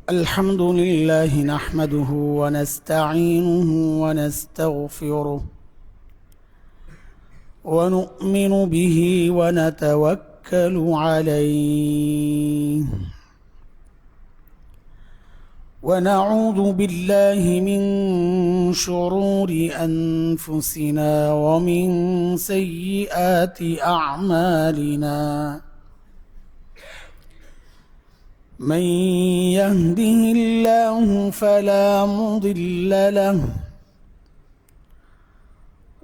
الحمد لله نحمده ونستعينه ونستغفره ونؤمن به ونتوكل عليه ونعوذ بالله من شرور أنفسنا ومن سيئات أعمالنا من يهده الله فلا مضل له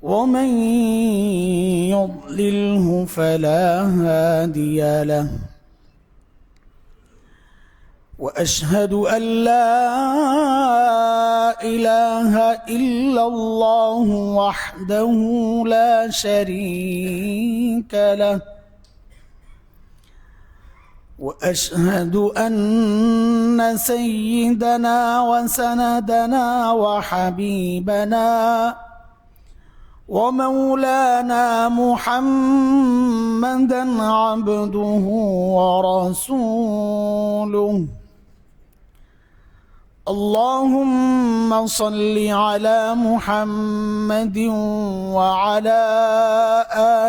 ومن يضلله فلا هادي له وأشهد أن لا إله إلا الله وحده لا شريك له وأشهد أن سيدنا وسندنا وحبيبنا ومولانا محمدا عبده ورسوله اللهم صل على محمد وعلى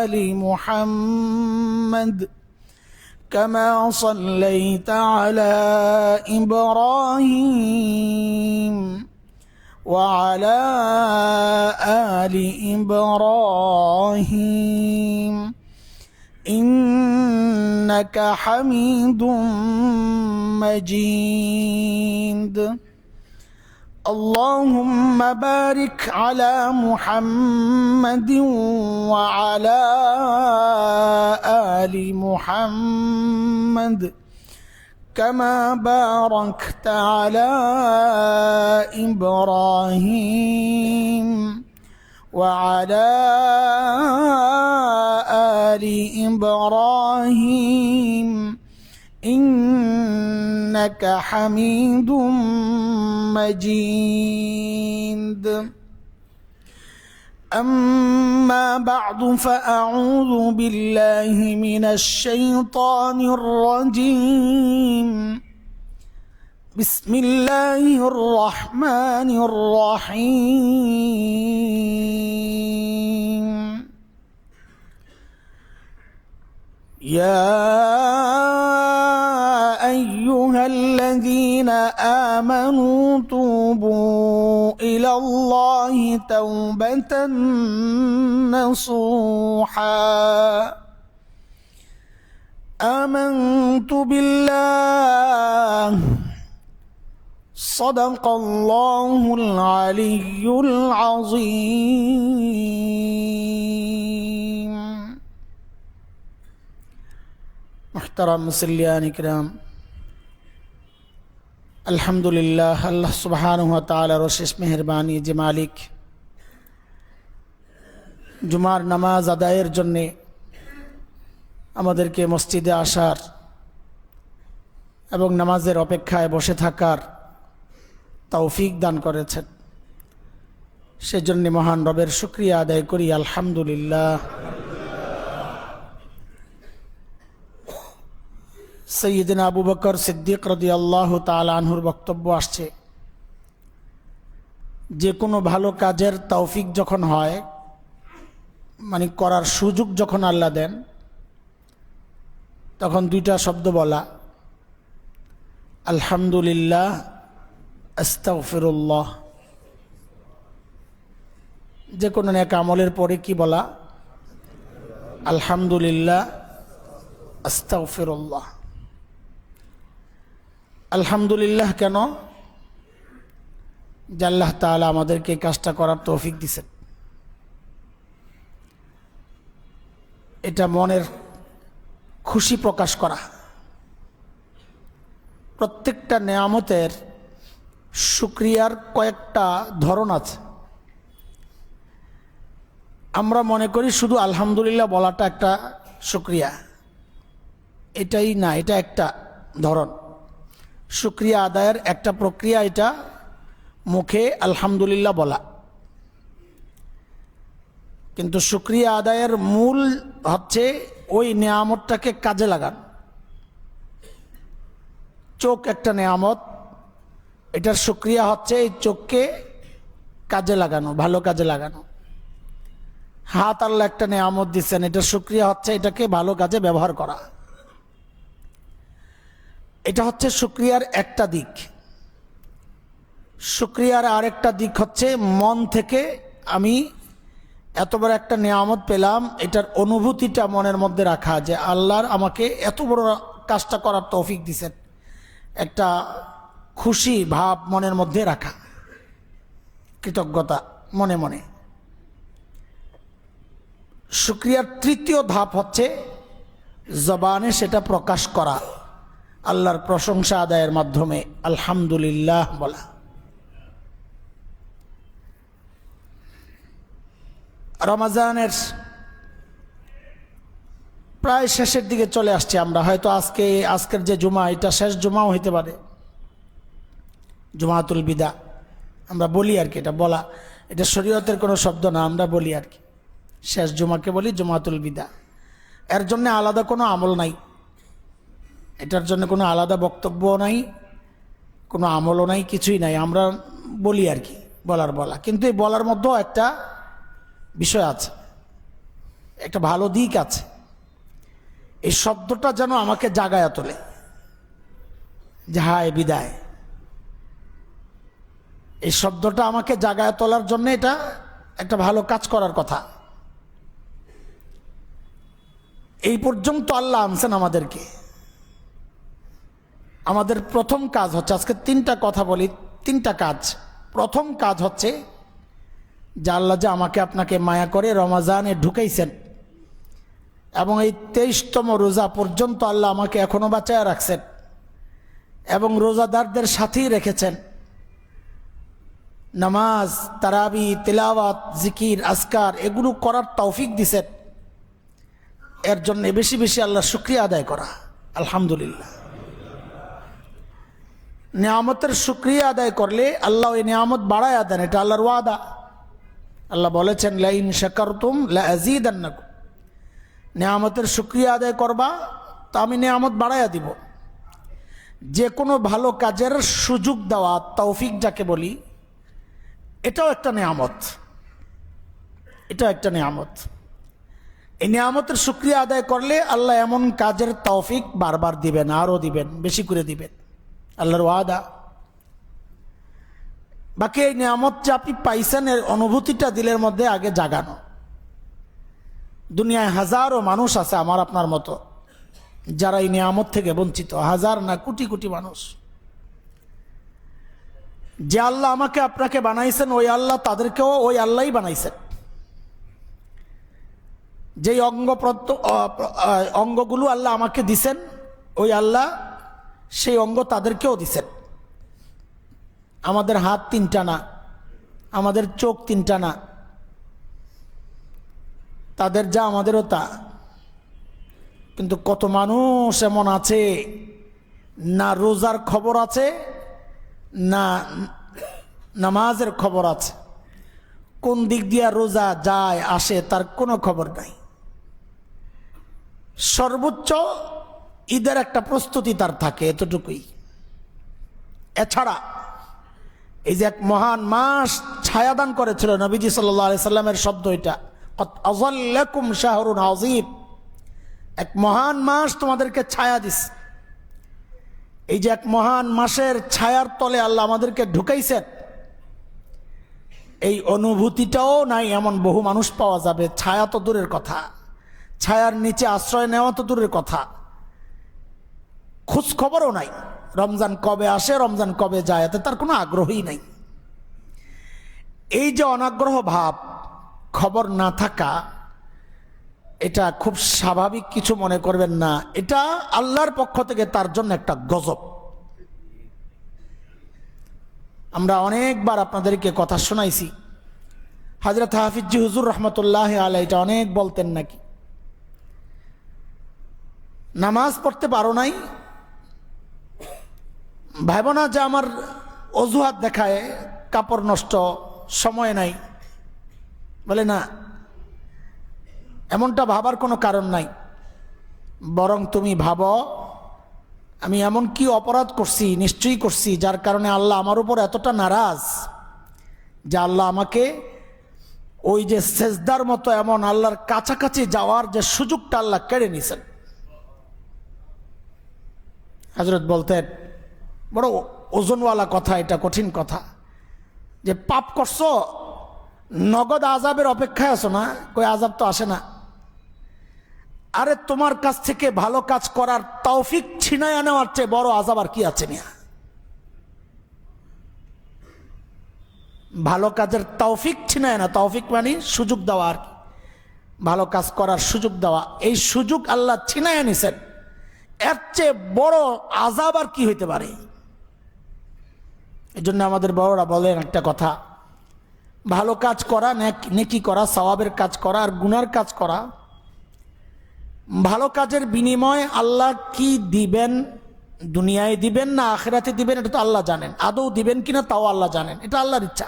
آل محمد كما صليت على إبراهيم وعلى آل إبراهيم إنك حميد مجيد اللهم بارك على محمد وعلى آل محمد كما باركت على إبراهيم وعلى آل إبراهيم إنك حميد مجيد أما بعد فأعوذ بالله من الشيطان الرجيم بسم الله الرحمن الرحيم يا أيها الذين آمنوا توبوا إلى الله توبة نصوحا آمنت بالله صدق الله العلي العظيم محترم মুসল্লিয়ান ইকরাম আলহামদুলিল্লাহ আল্লাহ সুবহানাহু ওয়া তাআলার অশেষ মেহেরবানি যে মালিক জুমার নামাজ আদায়ের জন্য আমাদেরকে মসজিদে আসার এবং নামাজের অপেক্ষায় বসে থাকার তৌফিক দান করেছেন সেজন্য মহান রবের শুকরিয়া আদায় করি আলহামদুলিল্লাহ সৈয়দনা আবু বকর সিদ্দিক রাদিয়াল্লাহু তাআলা আনহুর বক্তব্য আসছে যে কোনো ভালো কাজের তৌফিক যখন হয় মানে করার সুযোগ যখন আল্লাহ দেন তখন দুইটা শব্দ বলা আলহামদুলিল্লাহ আস্তাগফিরুল্লাহ যে কোনো নেক আমলের পরে কি বলা আলহামদুলিল্লাহ আস্তাগফিরুল্লাহ আলহামদুলিল্লাহ কেন যে আল্লাহ তাআলা আমাদেরকে এই কাজটা করার তৌফিক দিয়েছেন এটা মনের খুশি প্রকাশ করা প্রত্যেকটা নেয়ামতের শুকরিয়ার কয়েকটা ধরন আছে আমরা মনে করি শুধু আলহামদুলিল্লাহ বলাটা একটা শুকরিয়া এটাই না এটা একটা ধরন শুকরিয়া আদায়ের একটা প্রক্রিয়া এটা মুখে আলহামদুলিল্লাহ বলা কিন্তু শুকরিয়া আদায়ের মূল হচ্ছে ওই নিয়ামতটাকে কাজে লাগান। চোখ একটা নিয়ামত, এটার শুকরিয়া হচ্ছে এই চোখকে কাজে লাগানো, ভালো কাজে লাগানো। হাত আল্লাহ একটা নেয়ামত দিচ্ছেন, এটার শুকরিয়া হচ্ছে এটাকে ভালো কাজে ব্যবহার করা। এটা হচ্ছে শুকরিয়ার একটা দিক। শুকরিয়ার আরেকটা দিক হচ্ছে মন থেকে আমি এত বড় একটা নেয়ামত পেলাম, এটার অনুভূতিটা মনের মধ্যে রাখা, যে আল্লাহর আমাকে এত বড় কাজটা করার তৌফিক দিছেন, একটা খুশি ভাব মনের মধ্যে রাখা, কৃতজ্ঞতা মনে মনে। শুকরিয়ার তৃতীয় ধাপ হচ্ছে জবানে সেটা প্রকাশ করা, আল্লাহর প্রশংসা আদায়ের মাধ্যমে আলহামদুলিল্লাহ বলা। রমজানের প্রায় শেষের দিকে চলে আসছে আমরা, হয়তো আজকের যে জুমা এটা শেষ জুমাও হইতে পারে, জুমাতুল বিদা আমরা বলি আর কি। এটা বলা, এটা শরীয়তের কোনো শব্দ না, আমরা বলি আর কি। শেষ জুমাকে বলি জুমাতুল বিদা। এর জন্য আলাদা কোনো আমল নাই, এটার জন্য কোনো আলাদা বক্তব্যও নাই, কোনো আমলও নাই, কিছুই নাই, আমরা বলি আর কি, বলা। কিন্তু এই বলার মধ্যেও একটা বিষয় আছে, একটা ভালো দিক আছে। এই শব্দটা যেন আমাকে জাগায়া তোলে যে হায় বিদায়। এই শব্দটা আমাকে জাগায়া তোলার জন্য এটা একটা ভালো কাজ করার কথা। এই পর্যন্ত আল্লাহ আনছেন আমাদেরকে। আমাদের প্রথম কাজ হচ্ছে, আজকে তিনটা কথা বলি, তিনটা কাজ। প্রথম কাজ হচ্ছে যে আল্লাহ যে আমাকে আপনাকে মায়া করে রমাজানে ঢুকাইছেন, এবং এই 23তম রোজা পর্যন্ত আল্লাহ আমাকে এখনো বাঁচায় রাখছেন, এবং রোজাদারদের সাথেই রেখেছেন। নামাজ, তারাবি, তিলাওয়াত, জিকির, আজকার এগুলো করার তৌফিক দিছেন। এর জন্য বেশি বেশি আল্লাহ শুকরিয়া আদায় করা, আলহামদুলিল্লাহ। নিয়ামতের শুকরিয়া আদায় করলে আল্লাহ ওই নিয়ামত বাড়ায় দেন, এটা আল্লাহর ওয়াদা। আল্লাহ বলেছেন লাইন শাকারতুম লাযীদান্নাকুম, নিয়ামতের শুকরিয়া আদায় করবা তো আমি নিয়ামত বাড়াইয়া দিব। যে কোনো ভালো কাজের সুযোগ দেওয়া, তৌফিক যাকে বলি, এটাও একটা নিয়ামত, এটা একটা নিয়ামত। এই নিয়ামতের শুকরিয়া আদায় করলে আল্লাহ এমন কাজের তৌফিক বারবার দিবেন, আরও দিবেন, বেশি করে দিবেন, আল্লাহর ওয়াদা। বাকি এই নিয়ামত যে আপনি পাইছেন এর অনুভূতিটা দিলের মধ্যে আগে জাগানো। দুনিয়ায় হাজারো মানুষ আছে আমার আপনার মতো যারা এই নিয়ামত থেকে বঞ্চিত, হাজার না কোটি কোটি মানুষ। যে আল্লাহ আমাকে আপনাকে বানাইছেন ওই আল্লাহ তাদেরকেও ওই আল্লাহই বানাইছেন। যেই অঙ্গগুলো আল্লাহ আমাকে দিছেন ওই আল্লাহ সেই অঙ্গ তাদেরকেও দিছেন। আমাদের হাত তিনটা না, আমাদের চোখ তিনটা না, তাদের যা আমাদেরও তা। কিন্তু কত মানুষ এমন আছে না রোজার খবর আছে না নামাজের খবর আছে, কোন দিক দিয়া রোজা যায় আসে তার কোনো খবর নাই। সর্বোচ্চ ঈদের একটা প্রস্তুতি তার থাকে, এতটুকুই। এছাড়া এই যে এক মহান মাস ছায়াদান করেছিল নবীজি সাল্লাল্লাহু আলাইহি সাল্লামের শব্দ এটা, কদ আযাল্লাকুম শাহরুন আযীম, এক মহান মাস তোমাদেরকে ছায়া দিস। এই যে এক মহান মাসের ছায়ার তলে আল্লাহ আমাদেরকে ঢুকাইছেন, এই অনুভূতিটাও নাই এমন বহু মানুষ পাওয়া যাবে। ছায়া তো দূরের কথা, ছায়ার নিচে আশ্রয় নেওয়া তো দূরের কথা, খোঁজ খবরও নাই। রমজান কবে আসে, রমজান কবে যায়, এতে তার কোনো আগ্রহই নাই। এই যে অনাগ্রহ ভাব, খবর না থাকা, এটা খুব স্বাভাবিক কিছু মনে করবেন না। এটা আল্লাহর পক্ষ থেকে তার জন্য একটা গজব। আমরা অনেকবার আপনাদেরকে কথা শোনাইছি, হযরত হাফিজ জি হুজুর রহমতুল্লাহ আলাইহি এটা অনেক বলতেন নাকি, নামাজ পড়তে পারো নাই, ভাইবো না যে আমার অজুহাত দেখায়, কাপড় নষ্ট, সময় নাই। বলে না, এমনটা ভাবার কোনো কারণ নাই, বরং তুমি ভাবো আমি এমন কি অপরাধ করছি, নিশ্চয়ই করছি, যার কারণে আল্লাহ আমার উপর এতটা নারাজ যে আল্লাহ আমাকে ওই যে সেজদার মতো এমন আল্লাহর কাছাকাছি যাওয়ার যে সুযোগটা আল্লাহ কেড়ে নিছেন। হযরত বলতেন, বড় ওজনওয়ালা কথা, এটা কঠিন কথা, যে পাপ করছো, নগদ আযাবের অপেক্ষায় আছো না? কই আযাব তো আসে না। আরে তোমার কাছ থেকে ভালো কাজ করার তৌফিক ছিনায় নেওয়ার চেয়ে বড় আযাব আর কি আছে মিয়া? ভালো কাজের তৌফিক ছিনায় না, তৌফিক মানে সুযোগ দেওয়া, আর ভালো কাজ করার সুযোগ দেওয়া, এই সুযোগ আল্লাহ ছিনায় নিছেন, এর চেয়ে বড় আযাব আর কি হইতে পারে? এই জন্য আমাদের বড়রা বলেন একটা কথা, ভালো কাজ করা, নেকি করা, সওয়াবের কাজ করা আর গুনার কাজ করা, ভালো কাজের বিনিময়ে আল্লাহ কি দিবেন, দুনিয়ায় দিবেন না আখিরাতে দিবেন, এটা তো আল্লাহ জানেন। আদৌ দিবেন কিনা তাও আল্লাহ জানেন, এটা আল্লাহর ইচ্ছা।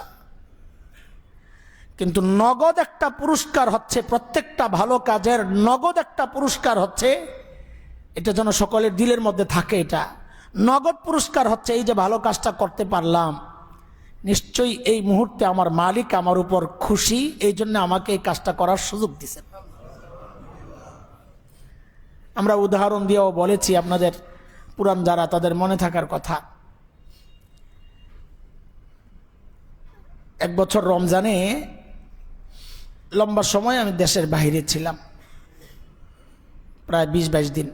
কিন্তু নগদ একটা পুরস্কার হচ্ছে, প্রত্যেকটা ভালো কাজের নগদ একটা পুরস্কার হচ্ছে, এটা যেন সকলের দিলের মধ্যে থাকে। এটা নগদ পুরস্কার হচ্ছে এই যে ভালো কাজটা করতে পারলাম, নিশ্চয়ই এই মুহূর্তে আমার মালিক আমার উপর খুশি, এই জন্য আমাকে এই কাজটা করার সুযোগ দিয়েছেন। আমরা উদাহরণ দিয়েও বলেছি, আপনাদের পুরান যারা, তাদের মনে থাকার কথা। এক বছর রমজানে লম্বা সময় আমি দেশের বাইরে ছিলাম, প্রায় 20-22 দিন।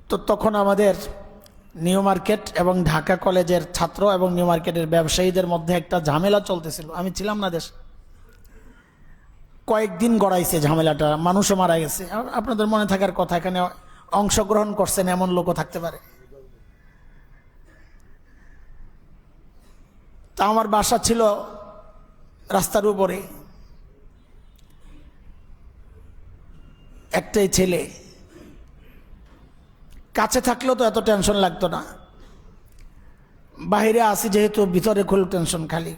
তো তখন আমাদের নিউ মার্কেট এবং ঢাকা কলেজের ছাত্র এবং নিউ মার্কেটের ব্যবসায়ীদের মধ্যে একটা ঝামেলা চলতেছিল। আমি ছিলাম না দেশ, কয়েকদিন গড়াইছে ঝামেলাটা, মানুষও মারা গেছে। আপনাদের মনে থাকার কথা, এখানে অংশগ্রহণ করছেন এমন লোকও থাকতে পারে। তা আমার বাসা ছিল রাস্তার উপরে, একটাই ছেলে, কাছে থাকলেও তো এত টেনশন লাগতো না, বাইরে আসি যেহেতু ভিতরে খুব টেনশন খালি।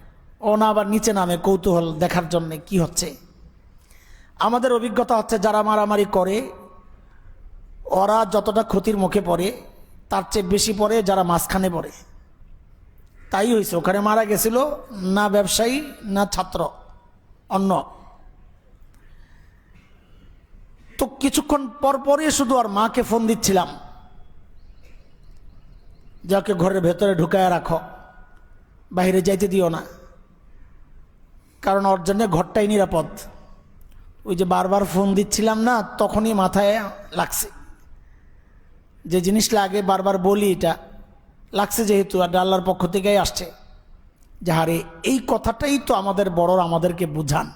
ও না আবার নিচে নামে কৌতূহল দেখার জন্য কি হচ্ছে। আমাদের অভিজ্ঞতা হচ্ছে যারা মারামারি করে ওরা যতটা ক্ষতির মুখে পড়ে তার চেয়ে বেশি পড়ে যারা মাঝখানে পড়ে। তাই হয়েছে, ওখানে মারা গেছিল না ব্যবসায়ী না ছাত্র, অন্য। তো কিছুক্ষণ পরপরই শুধু আর মাকে ফোন দিচ্ছিলাম, যাকে ঘরের ভেতরে ঢুকায় রাখো, বাইরে যাইতে দিও না, কারণ ওর জন্য ঘরটাই নিরাপদ। ওই যে বারবার ফোন দিচ্ছিলাম না, তখনই মাথায় লাগছে, যে জিনিস লাগে বারবার বলি, এটা লাগছে যেহেতু, আর আল্লাহর পক্ষ থেকেই আসছে, যে হারে এই কথাটাই তো আমাদের বড়রা আমাদেরকে বুঝান।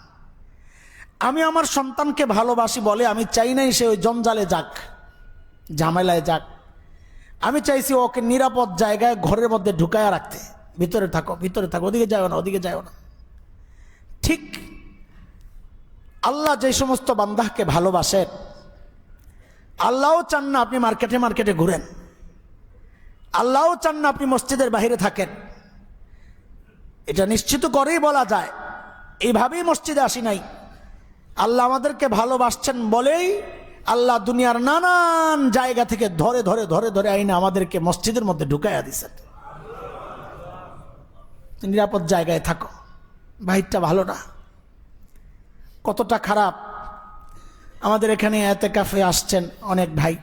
আমি আমার সন্তানকে ভালোবাসি বলে আমি চাই নাই সে ওই জঞ্জালে যাক, ঝামেলায় যাক। আমি চাইছি ওকে নিরাপদ জায়গায় ঘরের মধ্যে ঢুকায়া রাখতে, ভিতরে থাকো, ভিতরে থাকো, ওদিকে যাও না, ওদিকে যাও না। ঠিক আল্লাহ যে সমস্ত বান্দাকে ভালোবাসেন, আল্লাহও চান না আপনি মার্কেটে মার্কেটে ঘুরেন, আল্লাহও চান না আপনি মসজিদের বাইরে থাকেন। এটা নিশ্চিত করেই বলা যায়, এইভাবেই মসজিদে আসি নাই। আল্লাহ আমাদেরকে ভালোবাসছেন বলেই আল্লাহ দুনিয়ার নানান জায়গা থেকে ধরে ধরে ধরে ধরে আইনে আমাদেরকে মসজিদের মধ্যে ঢুকাইয়া দিছেন। নিরাপদ জায়গায় থাকো। বাহিরটা ভালো না, কতটা খারাপ। আমাদের এখানে এতেকাফে আসছেন অনেক ভাই,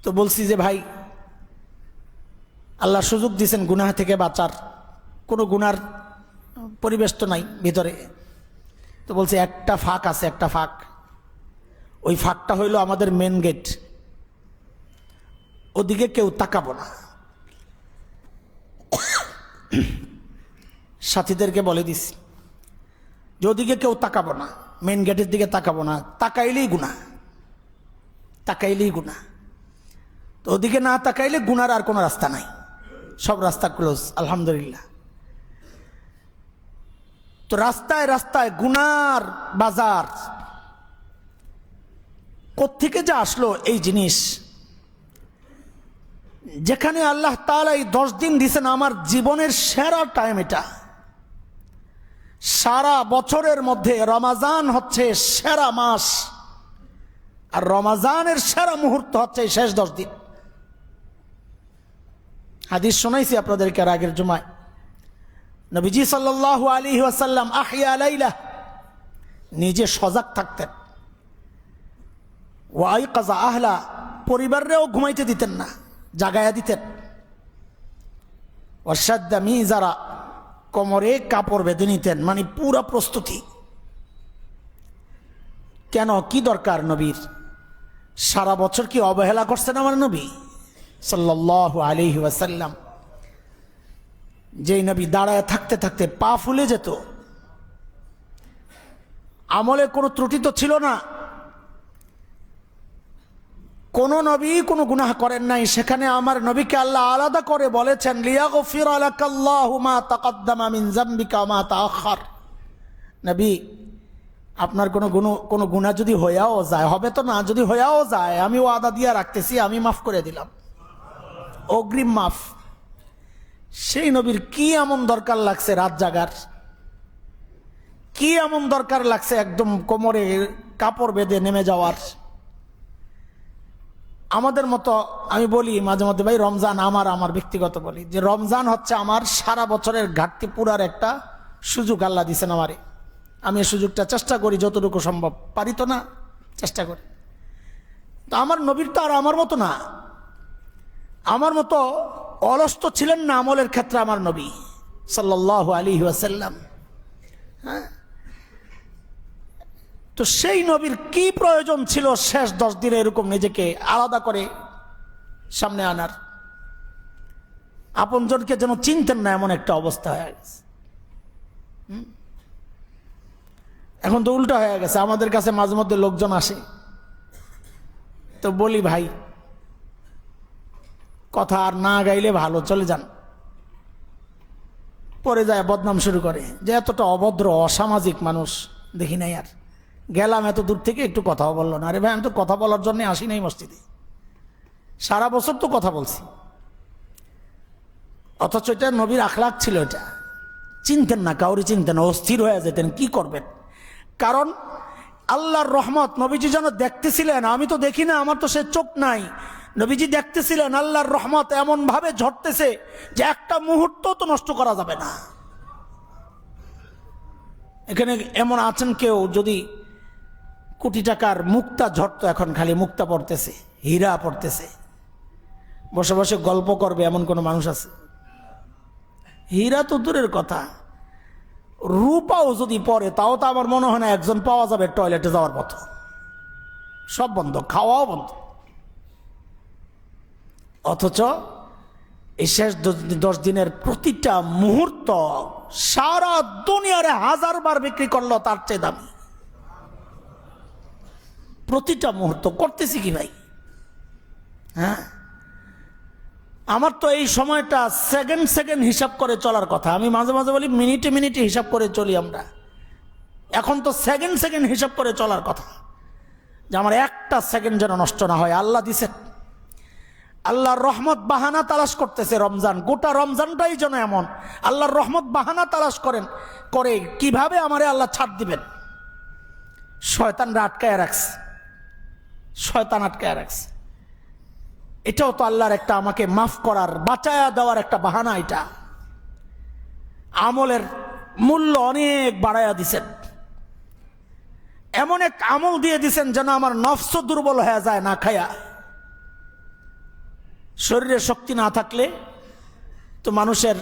তো বলছি যে ভাই আল্লাহ সুযোগ দিয়েছেন গুনাহ থেকে বাঁচার, কোনো গুনার পরিবেশ তো নাই ভিতরে। তো বলছি একটা ফাঁক আছে, একটা ফাঁক, ওই ফাঁকটা হইল আমাদের মেন গেট, ওদিকে কেউ তাকাবো না। সাথীদেরকে বলে দিছি যে ওদিকে কেউ তাকাবো না, মেন গেটের দিকে তাকাবো না, তাকাইলেই গুনাহ, তাকাইলেই গুনাহ। তো ওদিকে না তাকাইলে গুনার আর কোনো রাস্তা নাই, সব রাস্তা ক্লোজ আলহামদুলিল্লাহ। তো রাস্তায় রাস্তায় গুনার বাজার, কোত্থেকে যে আসলো এই জিনিস, যেখানে আল্লাহ তাআলা এই 10 দিন দিয়েছেন, আমার জীবনের সেরা টাইম এটা। সারা বছরের মধ্যে রমাজান হচ্ছে সেরা মাস, আর রমাজানের সেরা মুহূর্ত হচ্ছে এই শেষ 10 দিন। হাদিস শোনাইছি আপনাদেরকে আর আগের জুমায়। নবীজি সাল্লাল্লাহু আলাইহি ওয়াসাল্লাম আহইয়া লাইলা, নিজে সজাগ থাকতেন। ওয়া আইকাযা আহলা, পরিবারেও ঘুমাইতে দিতেন না, জাগায়া দিতেন। ওয়া শাদ্দা মিজারা, কোমরে কাপড় বেঁধে নিতেন, মানে পুরা প্রস্তুতি। কেন, কি দরকার নবীর? সারা বছর কি অবহেলা করছেন আমার নবী সাল্লাল্লাহু আলাইহি ওয়াসাল্লাম? যেই নবী দাঁড়ায় থাকতে থাকতে পা ফুলে যেত, আমলে কোনো ত্রুটি তো ছিল না, কোন নবী কোনো গুনাহ করেন নাই। সেখানে আমার নবীকে আল্লাহ আলাদা করে বলেছেন, লিয়াগফির লাকাল্লাহু মা তাকাদ্দামা মিন যামবিকা মা তাআখার। নবী, আপনার কোনো গুনাহ যদি হইয়াও যায়, হবে তো না, যদি হইয়াও যায় আমি ওয়াদা দিয়া রাখতেছি, আমি মাফ করে দিলাম, অগ্রিম মাফ। সেই নবীর কি এমন দরকার লাগছে রাত জাগার? কি এমন দরকার লাগছে একদম কোমরে কাপড় বেঁধে নেমে যাওয়ার? আমাদের মতো আমি বলি মাঝে মধ্যে, ভাই রমজান আমার ব্যক্তিগত বলি যে রমজান হচ্ছে আমার সারা বছরের ঘাটতি পুরার একটা সুযোগ আল্লাহ দিছেন আমারে। আমি এই সুযোগটা চেষ্টা করি যতটুকু সম্ভব, পারি তো না, চেষ্টা করি। তো আমার নবীর তো আর আমার মতো না, আমার মতো অলস তো ছিলেন না আমলের ক্ষেত্রে আমার নবী সাল্লাল্লাহু আলাইহি ওয়াসাল্লাম। হ্যাঁ, তো সেই নবীর কি প্রয়োজন ছিল শেষ 10 দিনে এরকম নিজেকে আলাদা করে সামনে আনার? আপনজনকে যেন চিনতেন না, এমন একটা অবস্থা হয়ে গেছে। এখন তো উল্টা হয়ে গেছে। আমাদের কাছে মাঝে মধ্যে লোকজন আসে, তো বলি ভাই কথা আর না গাইলে ভালো, চলে যান। পরে যায় বদনাম শুরু করে যে এতটা অভদ্র অসামাজিক মানুষ দেখি নাই, আর গেলাম এত দূর থেকে একটু কথাও বললো না। আরে ভাই, আমি তো কথা বলার জন্য আসি নাই মসজিদে, সারা বছর তো কথা বলছি। অথচ এটা নবীর আখলাক ছিল, এটা চিনতেন না, কাউরি চিনতেন না, অস্থির হয়ে যেতেন। কি করবেন? কারণ আল্লাহর রহমত নবীজি যেন দেখতেছিলেন, আমি তো দেখি না, আমার তো সে চোখ নাই। নবীজি দেখতেছিলেন আল্লাহর রহমত এমন ভাবে ঝরতেছে যে একটা মুহূর্ত তো নষ্ট করা যাবে না। এখানে এমন আছেন কেউ, যদি কোটি টাকার মুক্তা ঝরতো, এখন খালি মুক্তা পড়তেছে, হীরা পড়তেছে, বসে বসে গল্প করবে, এমন কোন মানুষ আছে? হীরা তো দূরের কথা, রূপাও যদি পড়ে তাও তো আমার মনে হয় না একজন পাওয়া যাবে টয়লেটে যাওয়ার পথ। সব বন্ধ, খাওয়াও বন্ধ। অথচ এই শেষ 10 দিনের প্রতিটা মুহূর্ত সারা দুনিয়ারে 1000 বার বিক্রি করলো তার চেয়ে দামি। প্রতিটা মুহূর্ত করতেছি কি ভাই? হ্যাঁ, আমার তো এই সময়টা সেকেন্ড হিসাব করে চলার কথা। আমি মাঝে মাঝে বলি মিনিটে হিসাব করে চলি আমরা, এখন তো সেকেন্ড হিসাব করে চলার কথা, যে আমার একটা সেকেন্ড যেন নষ্ট না হয়। আল্লাহ দিছেন, আল্লাহর রহমত বাহানা তালাশ করতেছে রমজান, গোটা রমজানটাই যেন এমন আল্লাহর রহমত বাহানা তালাশ করে কিভাবে আমারে আল্লাহ ছাড় দিবেন। শয়তানরা আটকায় রাখছে, শয়তান আটকায় রাখছে। এটাও তো আল্লাহর একটা আমাকে মাফ করার, বাঁচায়া দেওয়ার একটা বাহানা। এটা আমলের মূল্য অনেক বাড়াইয়া দিছেন, এমন এক আমল দিয়ে দিছেন যেন আমার নফস দুর্বল হয়ে যায় না খায়া। শরীরে শক্তি না থাকলে তো মানুষের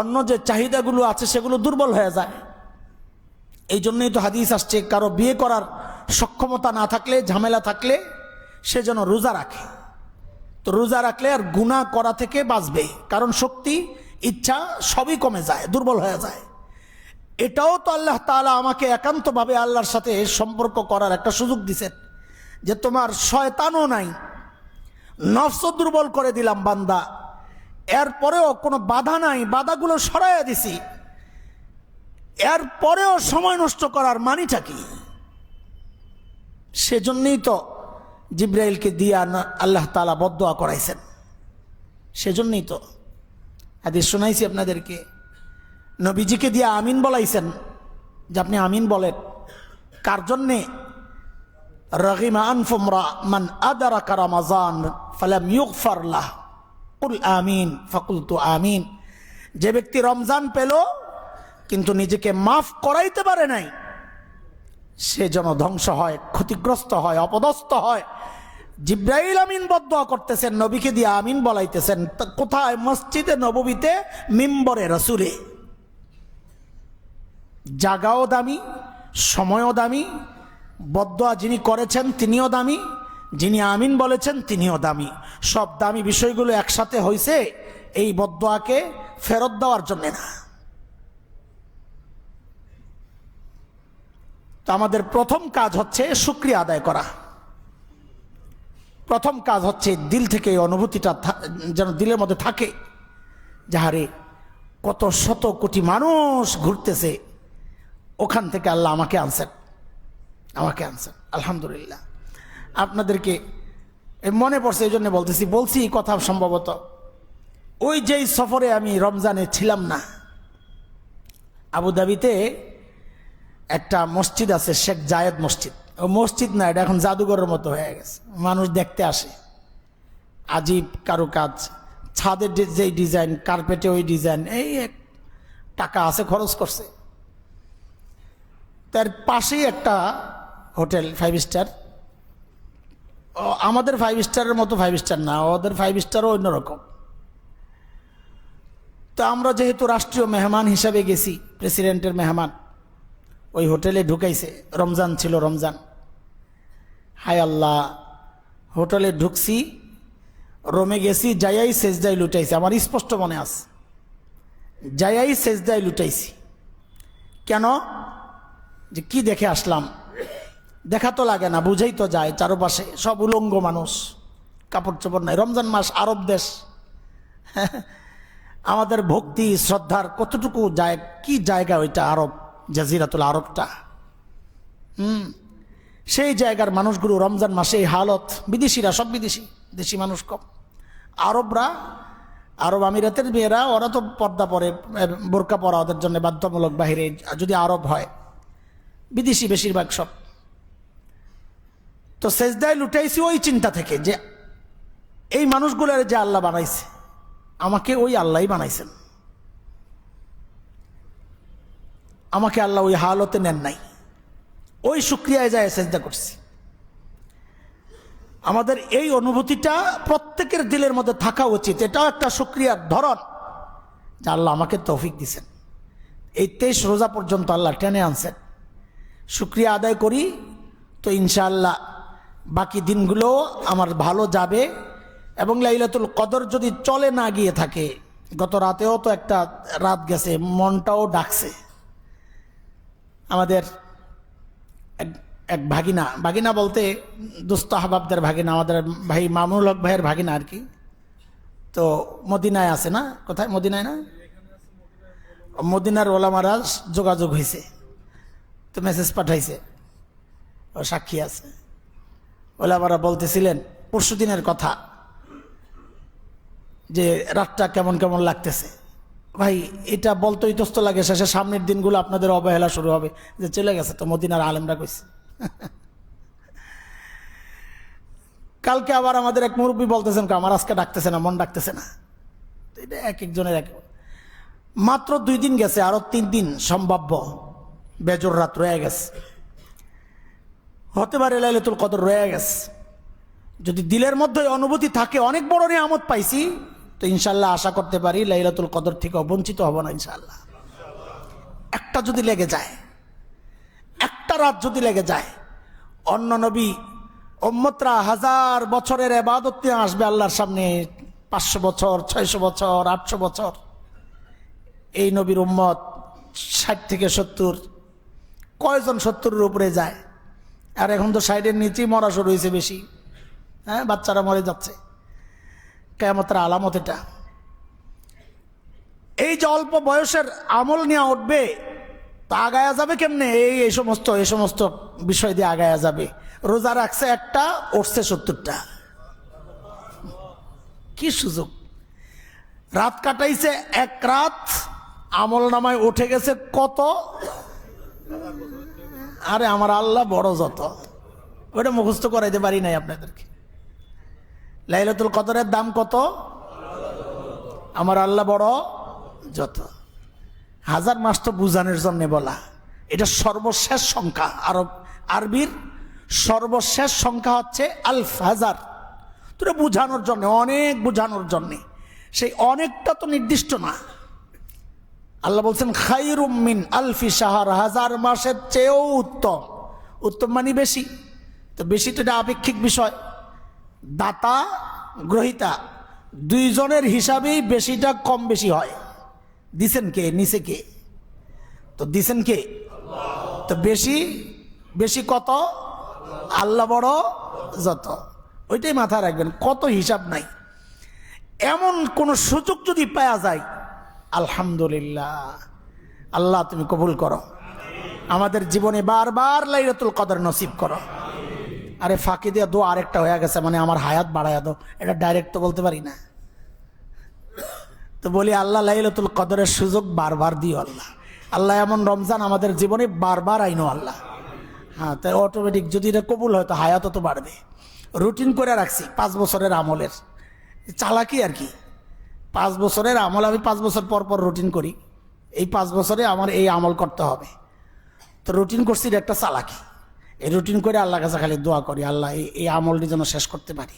অন্য যে চাহিদাগুলো আছে সেগুলো দুর্বল হয়ে যায়। এই জন্যই তো হাদিস আসছে, কারো বিয়ে করার সক্ষমতা না থাকলে, ঝামেলা থাকলে সে যেন রোজা রাখে। তো রোজা রাখলে আর গুনাহ করা থেকে বাঁচবে, কারণ শক্তি, ইচ্ছা সবই কমে যায়, দুর্বল হয়ে যায়। এটাও তো আল্লাহ তাআলা আমাকে একান্তভাবে আল্লাহর সাথে সম্পর্ক করার একটা সুযোগ দিছেন, যে তোমার শয়তানও নাই, নফস দুর্বল করে দিলাম বান্দা, এরপরেও কোনো বাধা নাই, বাধাগুলো সরাইয়া দিছি, এরপরেও সময় নষ্ট করার মানিটা কি? সেজন্যই তো জিব্রাইলকে দিয়া আল্লাহ তাআলা বদদুয়া করাইছেন। সেজন্যই তো হাদিস শোনাইছি আপনাদেরকে, নবীজিকে দিয়া আমিন বলাইছেন, যে আপনি আমিন বলেন। কার জন্যে? রাগিমা আনফুমরা মান আদারাকা রমাজান ফালাম ইউগফার লাহ কুল আমিন ফাকুলতু আমিন। যে ব্যক্তি রমজান পেল কিন্তু নিজেকে মাফ করাইতে পারে নাই, সে যেন ধ্বংস হয়, ক্ষতিগ্রস্ত হয়, অপদস্থ হয়। জিব্রাইল আমিন বদদুয়া করতেছেন, নবীকে দিয়ে আমিন বলাইতেছেন। কোথায়? মসজিদে নববীতে, মিম্বরে রসুলে। জাগাও দামি, সময়ও দামি, বদদুয়া যিনি করেছেন তিনিও দামি, যিনি আমিন বলেছেন তিনিও দামি। সব দামি বিষয়গুলো একসাথে হয়েছে এই বদদুয়াকে ফেরত দেওয়ার জন্য না। তো আমাদের প্রথম কাজ হচ্ছে শুকরিয়া আদায় করা। প্রথম কাজ হচ্ছে দিল থেকে এই অনুভূতিটা যেন দিলের মধ্যে থাকে, যাহারে কত শত কোটি মানুষ ঘুরতেছে, ওখান থেকে আল্লাহ আমাকে আনছেন, আমাকে আনছেন, আলহামদুলিল্লাহ। আপনাদেরকে মনে পড়ছে এই জন্য বলছি এই কথা। সম্ভবত ওই যেই সফরে আমি রমজানে ছিলাম না, আবুধাবিতে একটা মসজিদ আছে, শেখ জায়েদ মসজিদ। ও মসজিদ না, এটা এখন জাদুঘরের মতো হয়ে গেছে, মানুষ দেখতে আসে। আজীব কারুকাজ, ছাদের যেই ডিজাইন, কার্পেটে ওই ডিজাইন, এই টাকা আছে খরচ করছে। তার পাশেই একটা হোটেল 5 স্টার। আমাদের 5 স্টারের মতো 5 স্টার না, ওদের 5 স্টারও অন্যরকম। তো আমরা যেহেতু রাষ্ট্রীয় মেহমান হিসাবে গেছি, প্রেসিডেন্টের মেহমান, ওই হোটেলে ঢুকাইছে। রমজান ছিল, রমজান। হায় আল্লাহ, হোটেলে ঢুকছি, রোমে গেছি, যাইয়াই সেজদায় লুটাইছি। আমার স্পষ্ট মনে আছে, যাইয়াই সেজদায় লুটাইছি। কেন? যে কি দেখে আসলাম, দেখা তো লাগে না, বুঝেই তো যায়। চারপাশে সব উলঙ্গ মানুষ, কাপড় চোপড় নাই। রমজান মাস, আরব দেশ, আমাদের ভক্তি শ্রদ্ধার কতটুকু যায়, কি জায়গা ওইটা, আরব, জাজিরাতুল আরবটা। সেই জায়গার মানুষগুলো রমজান মাসে এই হালত। বিদেশিরা সব বিদেশি, দেশি মানুষ কম। আরবরা, আরব আমিরাতের মেয়েরা, ওরা তো পর্দা পরে, বোরকা পরা ওদের জন্য বাধ্যতামূলক বাহিরে, যদি আরব হয়। বিদেশি বেশিরভাগ সব। তো সেজদায় লুটাইছি ওই চিন্তা থেকে যে এই মানুষগুলোর যে আল্লাহ বানাইছে, আমাকে ওই আল্লাহই বানাইছেন, আমাকে আল্লাহ ওই হালতে নেন নাই। ওই শুকরিয়ায় যায় সেজদা করছি। আমাদের এই অনুভূতিটা প্রত্যেকের দিলের মধ্যে থাকা উচিত। এটাও একটা শুকরিয়ার ধরন, যে আল্লাহ আমাকে তৌফিক দিছেন। এই 23 রোজা পর্যন্ত আল্লাহ টেনে আনছেন। শুকরিয়া আদায় করি, তো ইনশাআল্লাহ বাকি দিনগুলো আমার ভালো যাবে। এবং লাইলাতুল কদর যদি চলে না গিয়ে থাকে, গত রাতেও তো একটা রাত গেছে, মনটাও ডাকছে। আমাদের এক ভাগিনা বলতে দুস্থ আহবাবদের ভাগিনা, আমাদের ভাই মামুনুল হক ভাইয়ের ভাগিনা আর কি। তো মদিনায় আছে না, কোথায়? মদিনায় না, মদিনার ওলামারা যোগাযোগ হয়েছে, তো মেসেজ পাঠাইছে, ও সাক্ষী আছে। ওলামারা বলতেছিলেন পরশু দিনের কথা, যে রাতটা কেমন কেমন লাগতেছে। ভাই এটা বলতে ইতস্ত লাগে, শেষে সামনের দিনগুলো আপনাদের অবহেলা শুরু হবে, যে চলে গেছে তো মদিনার আলেমরা কইছে। কালকে আবার আমাদের এক মুরব্বী বলতেছেন, আমার আজকে ডাকতেছে না, মন ডাকতেছে না। এটা এক একজনের এক। মাত্র 2 দিন গেছে, আরো 3 দিন সম্ভাব্য বেজর রাত রয়ে গেছে। হতে পারে লাইলাতুল কদর রয়ে গেছে। যদি দিলের মধ্যে অনুভূতি থাকে অনেক বড় নিয়ামত পাইছি, তো ইনশাল্লাহ আশা করতে পারি লাইলাতুল কদর থেকে বঞ্চিত হব না ইনশাল্লাহ। একটা যদি লেগে যায়, একটা রাত যদি লেগে যায়, অন্য নবী উম্মতরা 1000 বছরের ইবাদত নিয়ে আসবে আল্লাহর সামনে, 500 বছর, 600 বছর, 800 বছর। এই নবীর উম্মত 60 থেকে 70, কয়জন 70-এর উপরে যায়? আর এখন তো 60-এর নিচেই মরা শুরু হয়েছে বেশি। হ্যাঁ, বাচ্চারা মরে যাচ্ছে। কিয়ামতের আলামত এটা। এই যে অল্প বয়সের আমল নিয়ে উঠবে, তা আগায়া যাবে কেমনে? এই সমস্ত বিষয় দিয়ে আগায়া যাবে। রোজা রাখছে একটা, উঠছে 70টা। কি সুযোগ! রাত কাটাইছে 1 রাত, আমল নামায় উঠে গেছে কত! আরে আমার আল্লাহ বড় যত। ওটা মুখস্থ করাইতে পারি নাই আপনাদেরকে। লাইলাতুল কদরের দাম কত? আমার আল্লাহ বড় যত। 1000 মাস তো বুঝানোর জন্য বলা, এটা সর্বশেষ সংখ্যা। আরবির সর্বশেষ সংখ্যা হচ্ছে আলফ, 1000। তোরা বুঝানোর জন্য, অনেক বুঝানোর জন্যে। সেই অনেকটা তো নির্দিষ্ট না। আল্লাহ বলছেন খায়রুম মিন আলফি শাহর, 1000 মাসের চেয়েও উত্তম। উত্তম মানে বেশি, তো বেশি তো এটা আপেক্ষিক বিষয়। দাতা গ্রহিতা দুইজনের হিসাবেই বেশিটা কম বেশি হয়। দিছেন কে? নিচে কে? তো দিছেন কে? তো বেশি বেশি কত? আল্লাহ বড় যত। ওইটাই মাথায় রাখবেন, কত হিসাব নাই। এমন কোন সুযোগ যদি পাওয়া যায়, আলহামদুলিল্লাহ। আল্লাহ তুমি কবুল করো, আমাদের জীবনে বারবার লাইলাতুল কদর নসিব করো। আরে ফাঁকি দিয়ে দোয়া আরেকটা হয়ে গেছে, মানে আমার হায়াত বাড়াইয়া দাও, এটা ডাইরেক্ট তো বলতে পারি না। তো বলি আল্লাহ লাইলাতুল কদরের সুযোগ বারবার দিও আল্লাহ। আল্লাহ এমন রমজান আমাদের জীবনে বারবার আইনো আল্লাহ। হ্যাঁ, তাই অটোমেটিক যদি এটা কবুল হয় তো হায়াত তো বাড়বে। রুটিন করে রাখছি 5 বছরের আমলের, চালাকি আর কি। 5 বছরের আমল আমি 5 বছর পর পর রুটিন করি। এই 5 বছরে আমার এই আমল করতে হবে, তো রুটিন করছি, এটা একটা চালাকি। এই রুটিন করে আল্লাহর কাছে খালি দোয়া করি, আল্লাহ এই আমলটি যেন শেষ করতে পারি।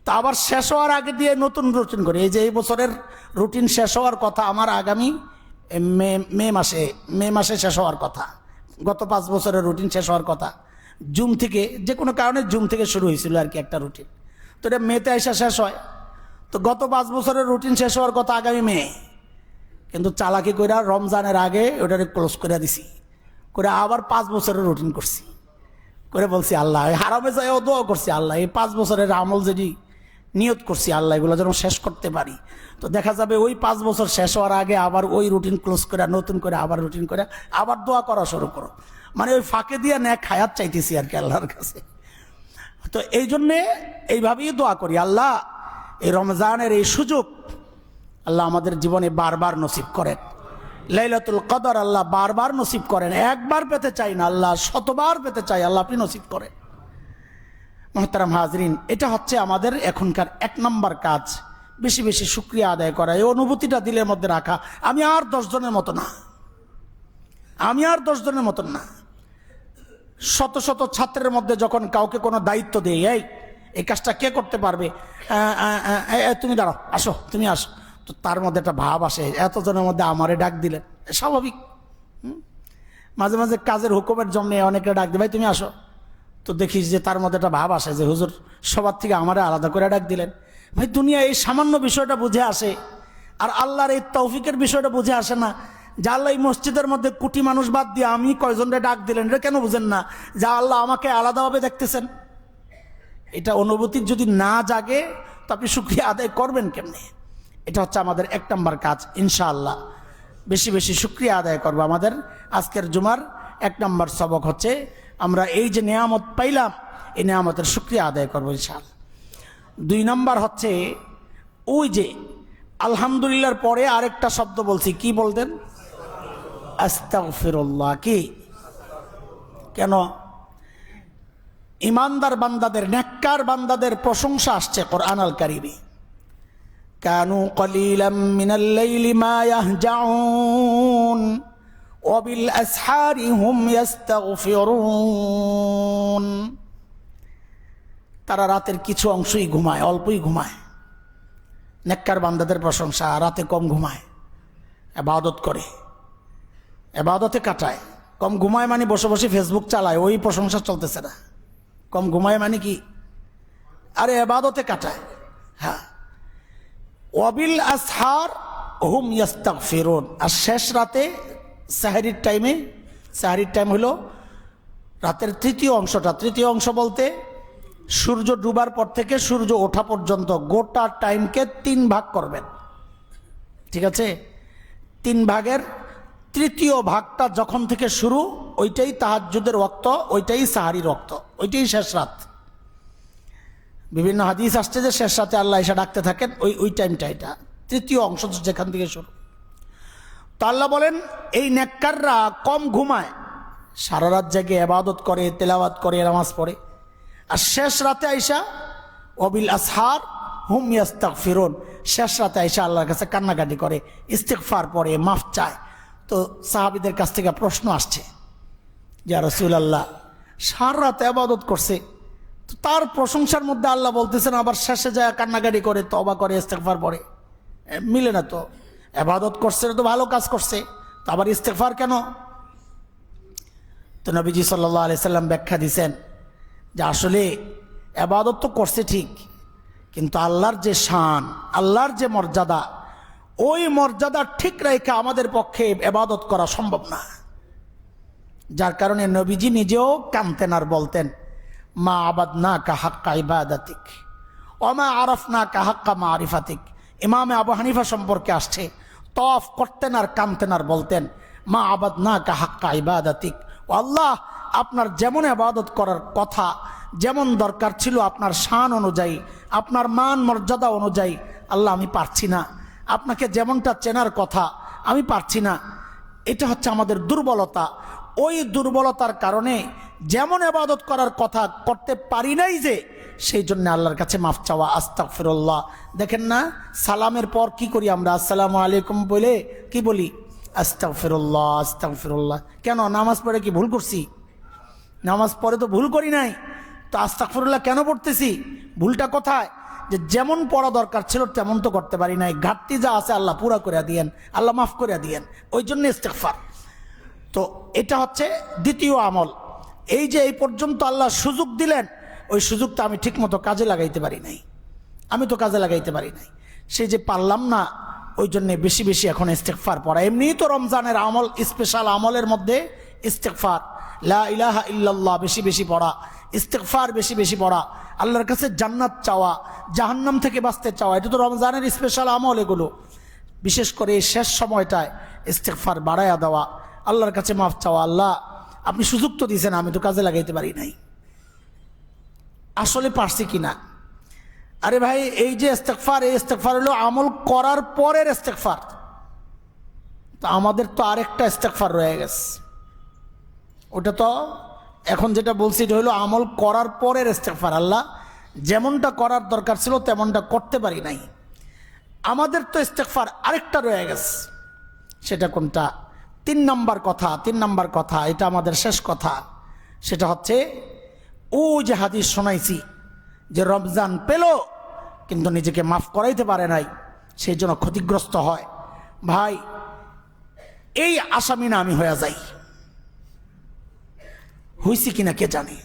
তা আবার শেষ হওয়ার আগে দিয়ে নতুন রুটিন করি। এই যে এই বছরের রুটিন শেষ হওয়ার কথা আমার আগামী মে মাসে শেষ হওয়ার কথা। গত 5 বছরের রুটিন শেষ হওয়ার কথা জুন থেকে, যে কোনো কারণে জুন থেকে শুরু হয়েছিল আর কি একটা রুটিন। তো এটা মেতে এসে শেষ হয়। তো গত 5 বছরের রুটিন শেষ হওয়ার কথা আগামী মে, কিন্তু চালাকি করে রমজানের আগে ওটাকে ক্লোজ করে দিছি, করে আবার 5 বছরের রুটিন করছি। করে বলছি আল্লাহ, হারামে যাইও দোয়া করছি, আল্লাহ এই 5 বছরের আমল যদি নিয়ত করছি, আল্লাহ এগুলো যেন শেষ করতে পারি। তো দেখা যাবে ওই 5 বছর শেষ হওয়ার আগে আবার ওই রুটিন ক্লোজ করে নতুন করে আবার রুটিন করে আবার দোয়া করা শুরু করো। মানে ওই ফাঁকে দিয়ে ন্যাক হায়াত চাইতেছি আর কি আল্লাহর কাছে। তো এই জন্যে এইভাবেই দোয়া করি, আল্লাহ এই রমজানের এই সুযোগ আল্লাহ আমাদের জীবনে বারবার নসিব করেন। লাইলাতুল কদর আল্লাহ বারবার নসিব করেন, একবার পেতে চাই না আল্লাহ, শতবার পেতে চাই আল্লাহ, আপনি নসিব করেন। মুহতারাম হাজরিন, এটা হচ্ছে আমাদের এখনকার 1 নম্বর কাজ, বেশি বেশি শুকরিয়া আদায় করা, এই অনুভূতিটা দিলের মধ্যে রাখা। আমি আর 10 জনের মতো না, আমি আর 10 জনের মতন না। শত শত ছাত্রের মধ্যে যখন কাউকে কোনো দায়িত্ব দেই, এই কাজটা কে করতে পারবে, তুমি দাঁড়াও, আসো, তুমি আসো, তো তার মধ্যে একটা ভাব আসে, এতজনের মধ্যে আমারে ডাক দিলেন, স্বাভাবিক। মাঝে মাঝে কাজের হুকুমের জন্য অনেকে ডাক দিই, ভাই তুমি আসো, তো দেখিস যে তার মধ্যে একটা ভাব আসে যে হুজুর সবার থেকে আমারে আলাদা করে ডাক দিলেন। ভাই দুনিয়া এই সামান্য বিষয়টা বুঝে আসে, আর আল্লাহর এই তৌফিকের বিষয়টা বুঝে আসে না। যা আল্লাহ এই মসজিদের মধ্যে কোটি মানুষ বাদ দিয়ে আমি কয়জনরে ডাক দিলেন, এটা কেন বুঝেন না? যা আল্লাহ আমাকে আলাদাভাবে দেখতেছেন। এটা অনুভূতি যদি না জাগে তো আপনি শুকরিয়া আদায় করবেন কেমনে? এটা হচ্ছে আমাদের 1 নম্বর কাজ। ইনশাআল্লাহ বেশি বেশি শুকরিয়া আদায় করবো। আমাদের আজকের জুমার 1 নম্বর সবক হচ্ছে আমরা এই যে নেয়ামত পাইলাম, এই নেয়ামতের শুকরিয়া আদায় করবো ইনশাআল্লাহ। 2 নম্বর হচ্ছে ওই যে আলহামদুলিল্লাহর পরে আরেকটা শব্দ বলছি, কি বলতেন? আস্তাগফিরুল্লাহ। কি কেন? ইমানদার বান্দাদের, নেককার বান্দাদের প্রশংসা আসছে কোরআন আল কারীমে। কানু কলিলাম মিনাল লাইলি মা ইয়াহজাউন ওয়া বিল আসহারি হুম ইস্তাগফিরুন। তারা রাতের কিছু অংশই ঘুমায়, অল্পই ঘুমায়। নেককার বান্দাদের প্রশংসা, রাতে কম ঘুমায়, ইবাদত করে, ইবাদতে কাটায়। কম ঘুমায় মানে বসে বসে ফেসবুক চালায়, ওই প্রশংসা চলতেছে না। কম ঘুমায় মানে কি? আরে ইবাদতে কাটায়। হ্যাঁ, ওয়াবিল আসহার হুম ইস্তাগফিরুন। আর শেষ রাতে সাহরির টাইমে, সাহরির টাইম হলো রাতের 3য় অংশটা। 3য় অংশ বলতে সূর্য ডুবার পর থেকে সূর্য ওঠা পর্যন্ত গোটা টাইমকে 3 ভাগ করবেন, ঠিক আছে? 3 ভাগের 3য় ভাগটা যখন থেকে শুরু, ওইটাই তাহাজ্জুদের ওয়াক্ত, ওইটাই সাহারির ওয়াক্ত, ওইটাই শেষ রাত। বিভিন্ন হাদিস আসছে যে শেষ রাতে আল্লাহ এসে ডাকতে থাকেন, ওই টাইমটা, এটা 3য় অংশ যেখান থেকে শুরু। তো আল্লাহ বলেন এই নেককাররা কম ঘুমায়, সারা রাত জেগে ইবাদত করে, তেলাওয়াত করে, নামাজ পড়ে, আর শেষ রাতে আইসা ওয়াবিল আসহার হুম ইয়াস্তাগফিরুন, শেষ রাতে আইসা আল্লাহর কাছে কান্নাকাটি করে, ইস্তিগফার পড়ে, মাফ চায়। তো সাহাবীদের কাছ থেকে প্রশ্ন আসছে, ইয়া রাসূলুল্লাহ, সারা রাত ইবাদত করছে, তো তার প্রশংসার মধ্যে আল্লাহ বলতেছেন আবার শেষে যায় কান্নাকাটি করে, তওবা করে, ইস্তিগফার পড়ে, মিলে না তো। ইবাদত করছে তো ভালো কাজ করছে, তো আবার ইস্তিগফার কেন? তো নবীজি সাল্লাল্লাহু আলাইহি সাল্লাম ব্যাখ্যা দিয়েছেন যে আসলে ইবাদত তো করছে ঠিক, কিন্তু আল্লাহর যে শান, আল্লাহর যে মর্যাদা, ওই মর্যাদা ঠিক রেখে আমাদের পক্ষে ইবাদত করা সম্ভব না। যার কারণে নবীজি নিজেও কাঁদতেন আর বলতেন, মা আবাদনাকা হাক্কা ইবাদাতিক ওয়া মা আরাফনাকা হাক্কা মারিফাতিক। ইমামে আবু হানিফা সম্পর্কে আসছে, তওয়াফ করতেন আর কাঁদতেন আর বলতেন, মা আবাদনাকা হাক্কা ইবাদাতিক, ও আল্লাহ, আপনার যেমন ইবাদত করার কথা, যেমন দরকার ছিল আপনার শান অনুযায়ী, আপনার মান মর্যাদা অনুযায়ী, আল্লাহ আমি পারছি না। আপনাকে যেমনটা চেনার কথা আমি পারছি না। এটা হচ্ছে আমাদের দুর্বলতা। ওই দুর্বলতার কারণে যেমন ইবাদত করার কথা করতে পারি নাই, যে সেই জন্য আল্লাহর কাছে মাফ চাওয়া, আস্তাগফিরুল্লাহ। দেখেন না, সালামের পর কি করি আমরা? আসসালামু আলাইকুম বলে কি বলি? আস্তাগফিরুল্লাহ, আস্তাগফিরুল্লাহ। কেন? নামাজ পড়ে কি ভুল করছি? নামাজ পড়ে তো ভুল করি নাই, তো আস্তাগফিরুল্লাহ কেন পড়তেছি? ভুলটা কোথায়? যে যেমন পড়া দরকার ছিল তেমন তো করতে পারি নাই, ঘাটতি যা আছে আল্লাহ পুরা করে দিয়েন, আল্লাহ মাফ করে দিয়েন, ওই জন্য ইস্তিগফার। তো এটা হচ্ছে দ্বিতীয় আমল। এই যে এই পর্যন্ত আল্লাহ সুযোগ দিলেন, ওই সুযোগটা আমি ঠিকমতো কাজে লাগাইতে পারি নাই, আমি তো কাজে লাগাইতে পারি নাই, সেই যে পারলাম না, ওই জন্যে বেশি বেশি এখন ইস্তিগফার পড়া। এমনিই তো রমজানের আমল, স্পেশাল আমলের মধ্যে ইস্তিগফার, লা ইলাহা ইল্লাল্লাহ বেশি বেশি পড়া, ইস্তিগফার বেশি বেশি পড়া, আল্লাহর কাছে জান্নাত চাওয়া, জাহান্নাম থেকে বাঁচতে চাওয়া, এটা তো রমজানের স্পেশাল আমল। এগুলো বিশেষ করে এই শেষ সময়টায় ইস্তিগফার বাড়ায়া দেওয়া, আল্লাহর কাছে মাফ চাওয়া, আল্লাহ আপনি সুযোগ তো দিয়েছেন, আমি তো কাজে লাগাইতে পারি নাই, আসলে পারছি কিনা। আরে ভাই, এই যে ইস্তিগফার, এই ইস্তিগফার হলো আমল করার পরের ইস্তিগফার। তো আমাদের তো আরেকটা ইস্তিগফার রয়ে গেছে, ওটা তো এখন যেটা বলছি এটা হলো আমল করার পরের ইস্তিগফার। আল্লাহ যেমনটা করার দরকার ছিল তেমনটা করতে পারি নাই, আমাদের তো ইস্তিগফার আরেকটা রয়ে গেছে। সেটা কোনটা? 3 নম্বর কথা, 3 নম্বর কথা, এটা আমাদের শেষ কথা। সেটা হচ্ছে ও যে হাদিস শোনাইছি যে রমজান পেল কিন্তু নিজেকে মাফ করাইতে পারে নাই, সেই জন্য ক্ষতিগ্রস্ত হয়। ভাই, এই আসামি না আমি হয়ে যাই, হইছি কিনা কে জানে।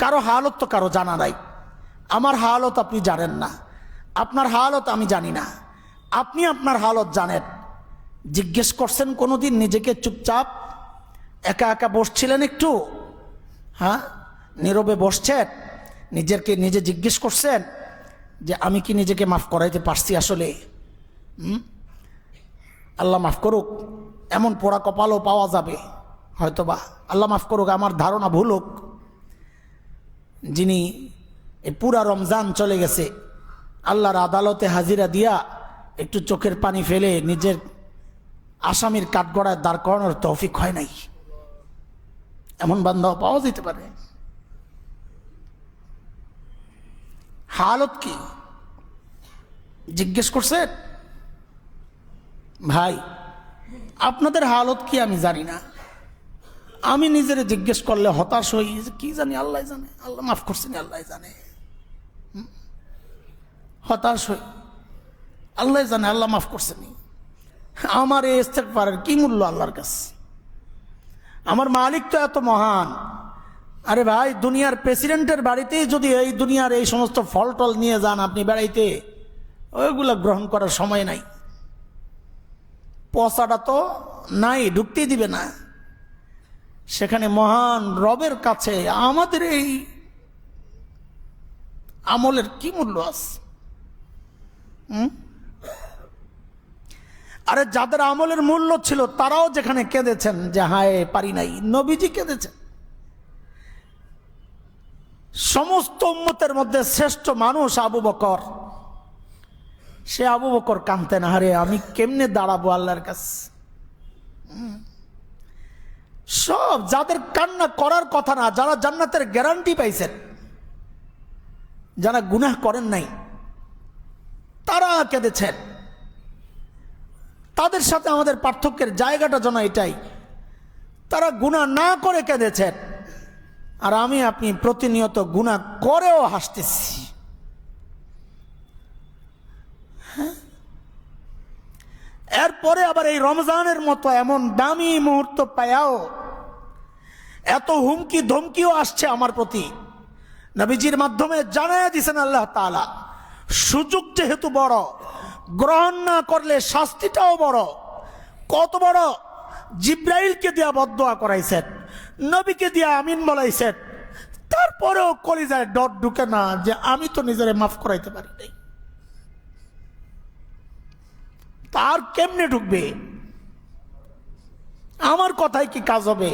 কারো হালত তো কারো জানা নাই, আমার হালত আপনি জানেন না, আপনার হালত আমি জানি না, আপনি আপনার হালত জানেন। জিজ্ঞেস করছেন কোনোদিন নিজেকে? চুপচাপ একা একা বসছিলেন একটু, হ্যাঁ, নীরবে বসছেন, নিজেকে নিজে জিজ্ঞেস করছেন যে আমি কি নিজেকে মাফ করাইতে পারছি আসলে? আল্লাহ মাফ করুক, এমন পোড়া কপালও পাওয়া যাবে হয়তোবা, আল্লাহ মাফ করুক, আমার ধারণা ভুল হোক, যিনি এই পুরা রমজান চলে গেছে আল্লাহর আদালতে হাজিরা দিয়া একটু চোখের পানি ফেলে নিজের আসামির কাঠগড়ায় দাঁড় করানোর তৌফিক হয় নাই, এমন বান্দাও পাওয়া যেতে পারে। হালত কি জিজ্ঞেস করছেন? ভাই, আপনাদের হালত কি আমি জানি না, আমি নিজের জিজ্ঞেস করলে হতাশ হই, কি জানি, আল্লাহ জানে, আল্লাহ মাফ করছেন, আল্লাহ জানে, হতাশ হই, আল্লাহ জানে, আল্লাহ মাফ করছেন। আমার এই ইস্তেগফারের কি মূল্য আল্লাহর কাছে? আমার মালিক তো এত মহান। আরে ভাই, দুনিয়ার প্রেসিডেন্টের বাড়িতেই যদি এই দুনিয়ার এই সমস্ত ফল টল নিয়ে যান আপনি বেড়াইতে, ওইগুলো গ্রহণ করার সময় নাই, পচাটা তো নাই, ঢুকতেই দিবে না। সেখানে মহান রবের কাছে আমাদের এই আমলের কি মূল্য আছে? আরে যাদের আমলের মূল্য ছিল তারাও যেখানে কেঁদেছেন যে হায় পারি নাই, নবীজি কেঁদেছেন। সমস্ত উম্মতের মধ্যে শ্রেষ্ঠ মানুষ আবু বকর, সে আবু বকর কাঁদতেন, হারে আমি কেমনে দাঁড়াবো আল্লাহর কাছে। সব যাদের কান্না করার কথা না, যারা জান্নাতের গ্যারান্টি পাইছেন, যারা গুনাহ করেন নাই তারা কেঁদেছেন। তাদের সাথে আমাদের পার্থক্যের জায়গাটা যেন এটাই, তারা গুনাহ না করে কেঁদেছেন, আর আমি আপনি প্রতিনিয়ত গুনাহ করেও হাসতেছি। এরপরে আবার এই রমজানের মতো এমন দামি মুহূর্ত পায়াও এত হুমকি ধমকিও আসছে আমার প্রতি। নবীজির মাধ্যমে জানায়া দিয়েছেন আল্লাহ তাআলা, সুযোগ যেহেতু বড়, গ্রহণ না করলে শাস্তিটাও বড়। কত বড়! জিব্রাইলকে দিয়া বদদোয়া করাইছেন, নবীকে দিয়া আমিন বলাইছেন, তারপরেও কলিজায় ডট ঢুকে না যে আমি তো নিজেরে মাফ করাইতে পারি নাই। তার কেমনে ঢুকবে? আমার কথায় কি কাজ হবে?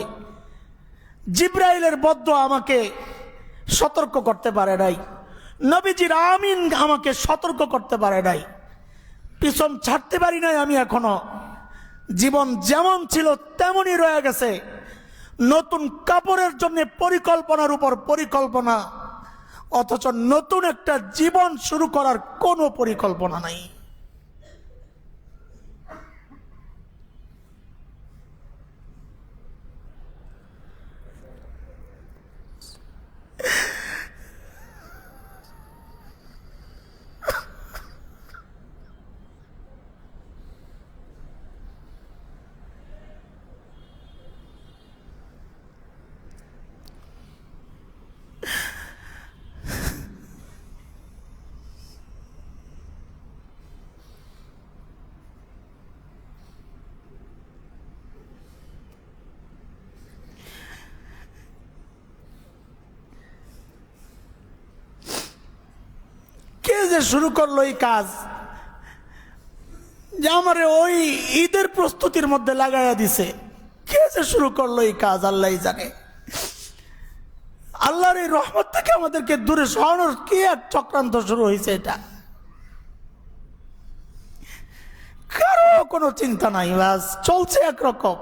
জিব্রাইলের বদদোয়া আমাকে সতর্ক করতে পারে নাই, নবীজির আমিন আমাকে সতর্ক করতে পারে নাই, পিছন ছাড়তে পারি নাই আমি এখনো। জীবন যেমন ছিল তেমনই রয়ে গেছে। নতুন কাপড়ের জন্য পরিকল্পনার উপর পরিকল্পনা, অথচ নতুন একটা জীবন শুরু করার কোনো পরিকল্পনা নাই। কে যে শুরু করলো এই কাজ, যে আমারে ওই ঈদের প্রস্তুতির মধ্যে লাগাইয়া দিছে, কে যে শুরু করলো এই কাজ আল্লাহই জানে। আল্লাহর এই রহমত থেকে আমাদেরকে দূরে সরানোর কি এক চক্রান্ত শুরু হয়েছে, এটা কারো কোনো চিন্তা নাই, বাস চলছে একরকম।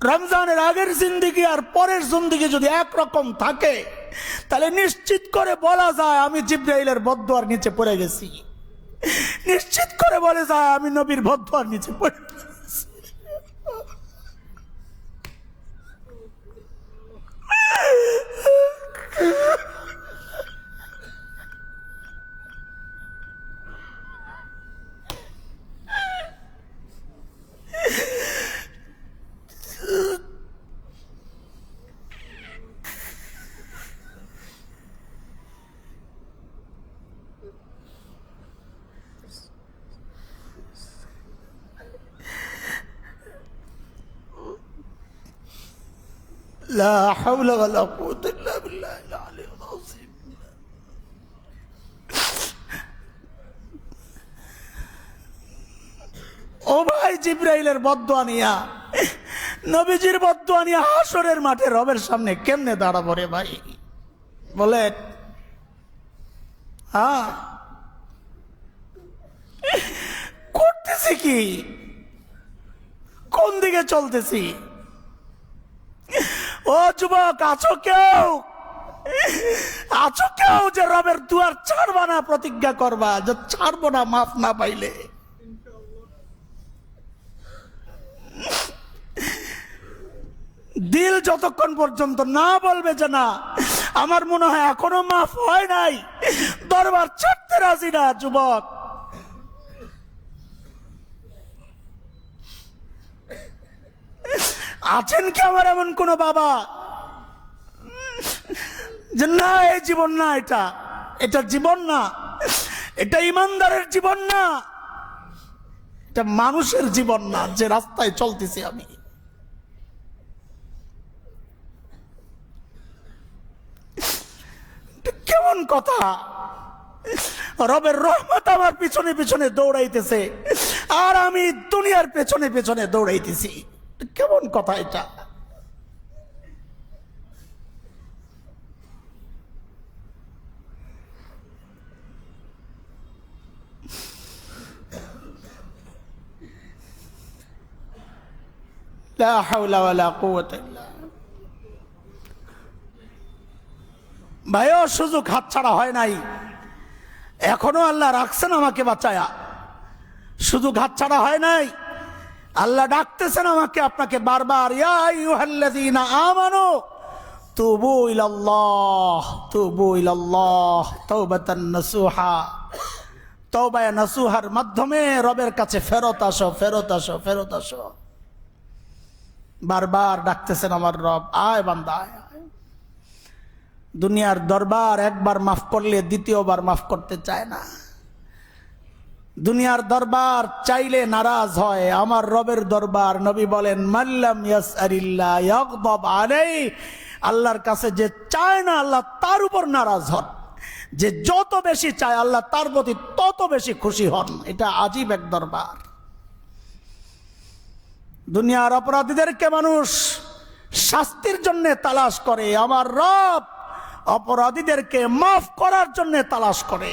রমজানের আগের জিন্দিগি আর পরের জিন্দিগি যদি একরকম থাকে, তাহলে নিশ্চিত করে বলা যায় আমি জিব্রাইলের বদদোয়ার নিচে পড়ে গেছি, নিশ্চিত করে বলে যায় আমি নবীর বদদোয়ার নিচে পড়ে গেছি। লা হাওলা ওয়ালা কুওয়াতা ইল্লা বিল্লাহিল আলিয়্যিল আযীম। ও ভাই, জিব্রাইলের বদদোয়া নিয়া, নবীজির বদদোয়া নিয়া হাসরের মাঠে রবের সামনে কেমনে দাঁড়াবো রে ভাই বলেন? হ্যাঁ, করতেছি কি? কোন দিকে চলতেছি? ও যুবক, আছো কেউ? আছো কেউ যে রবের দুয়ার ছাড়বা না, প্রতিজ্ঞা করবা যে ছাড়বো না মাফ না পাইলে? দিল যতক্ষণ পর্যন্ত না বলবে যে না আমার মনে হয় এখনো মাফ হয় নাই, দরবার ছাড়তে রাজি না। যুবক, আছেন কি আমার এমন কোন বাবা যে না এই জীবন না, এটা জীবন না, এটা ইমানদারের জীবন না, এটা মানুষের জীবন না যে রাস্তায় চলতেছি আমি? কেমন কথা? রবের রহমত আমার পিছনে পিছনে দৌড়াইতেছে আর আমি দুনিয়ার পেছনে পেছনে দৌড়াইতেছি, কেমন কথা এটা? লা হাওলা ওয়ালা কুওয়াতা ইল্লা বিল্লাহ। ভাইও সুযোগ হাতছাড়া হয় নাই, এখনো আল্লাহ রাখছেন আমাকে বাঁচায়া, সুযোগ হাতছাড়া হয় নাই। আল্লাহ ডাকতেছেন আমাকে আপনাকে বারবার, ইয়া আইয়ুহাল্লাযীনা আমানু তুবু ইলাল্লাহ তুবু ইলাল্লাহ তাওবাতান নাসুহা। তওবায়ে নাসুহার মাধ্যমে রবের কাছে ফেরত আসো, ফেরত আসো, ফেরত আসো। বারবার ডাকতেছেন আমার রব, আয় বান্দা আয়। দুনিয়ার দরবার একবার মাফ করলে দ্বিতীয়বার মাফ করতে চায় না। দুনিয়ার দরবার চাইলে নারাজ হয়, আমার রবের দরবার নবী বলেন মাল্লাম ইয়াসআলিল্লাহ ইয়াগদাব আলাইহি। আল্লাহর কাছে যে চায় না আল্লাহ তার উপর নারাজ হন, যে যত বেশি চায় আল্লাহ তার প্রতি তত বেশি খুশি হন। এটা আজীব এক দরবার। দুনিয়ার অপরাধীদেরকে মানুষ শাস্তির জন্য তালাশ করে, আমার রব অপরাধীদেরকে মাফ করার জন্য তালাশ করে।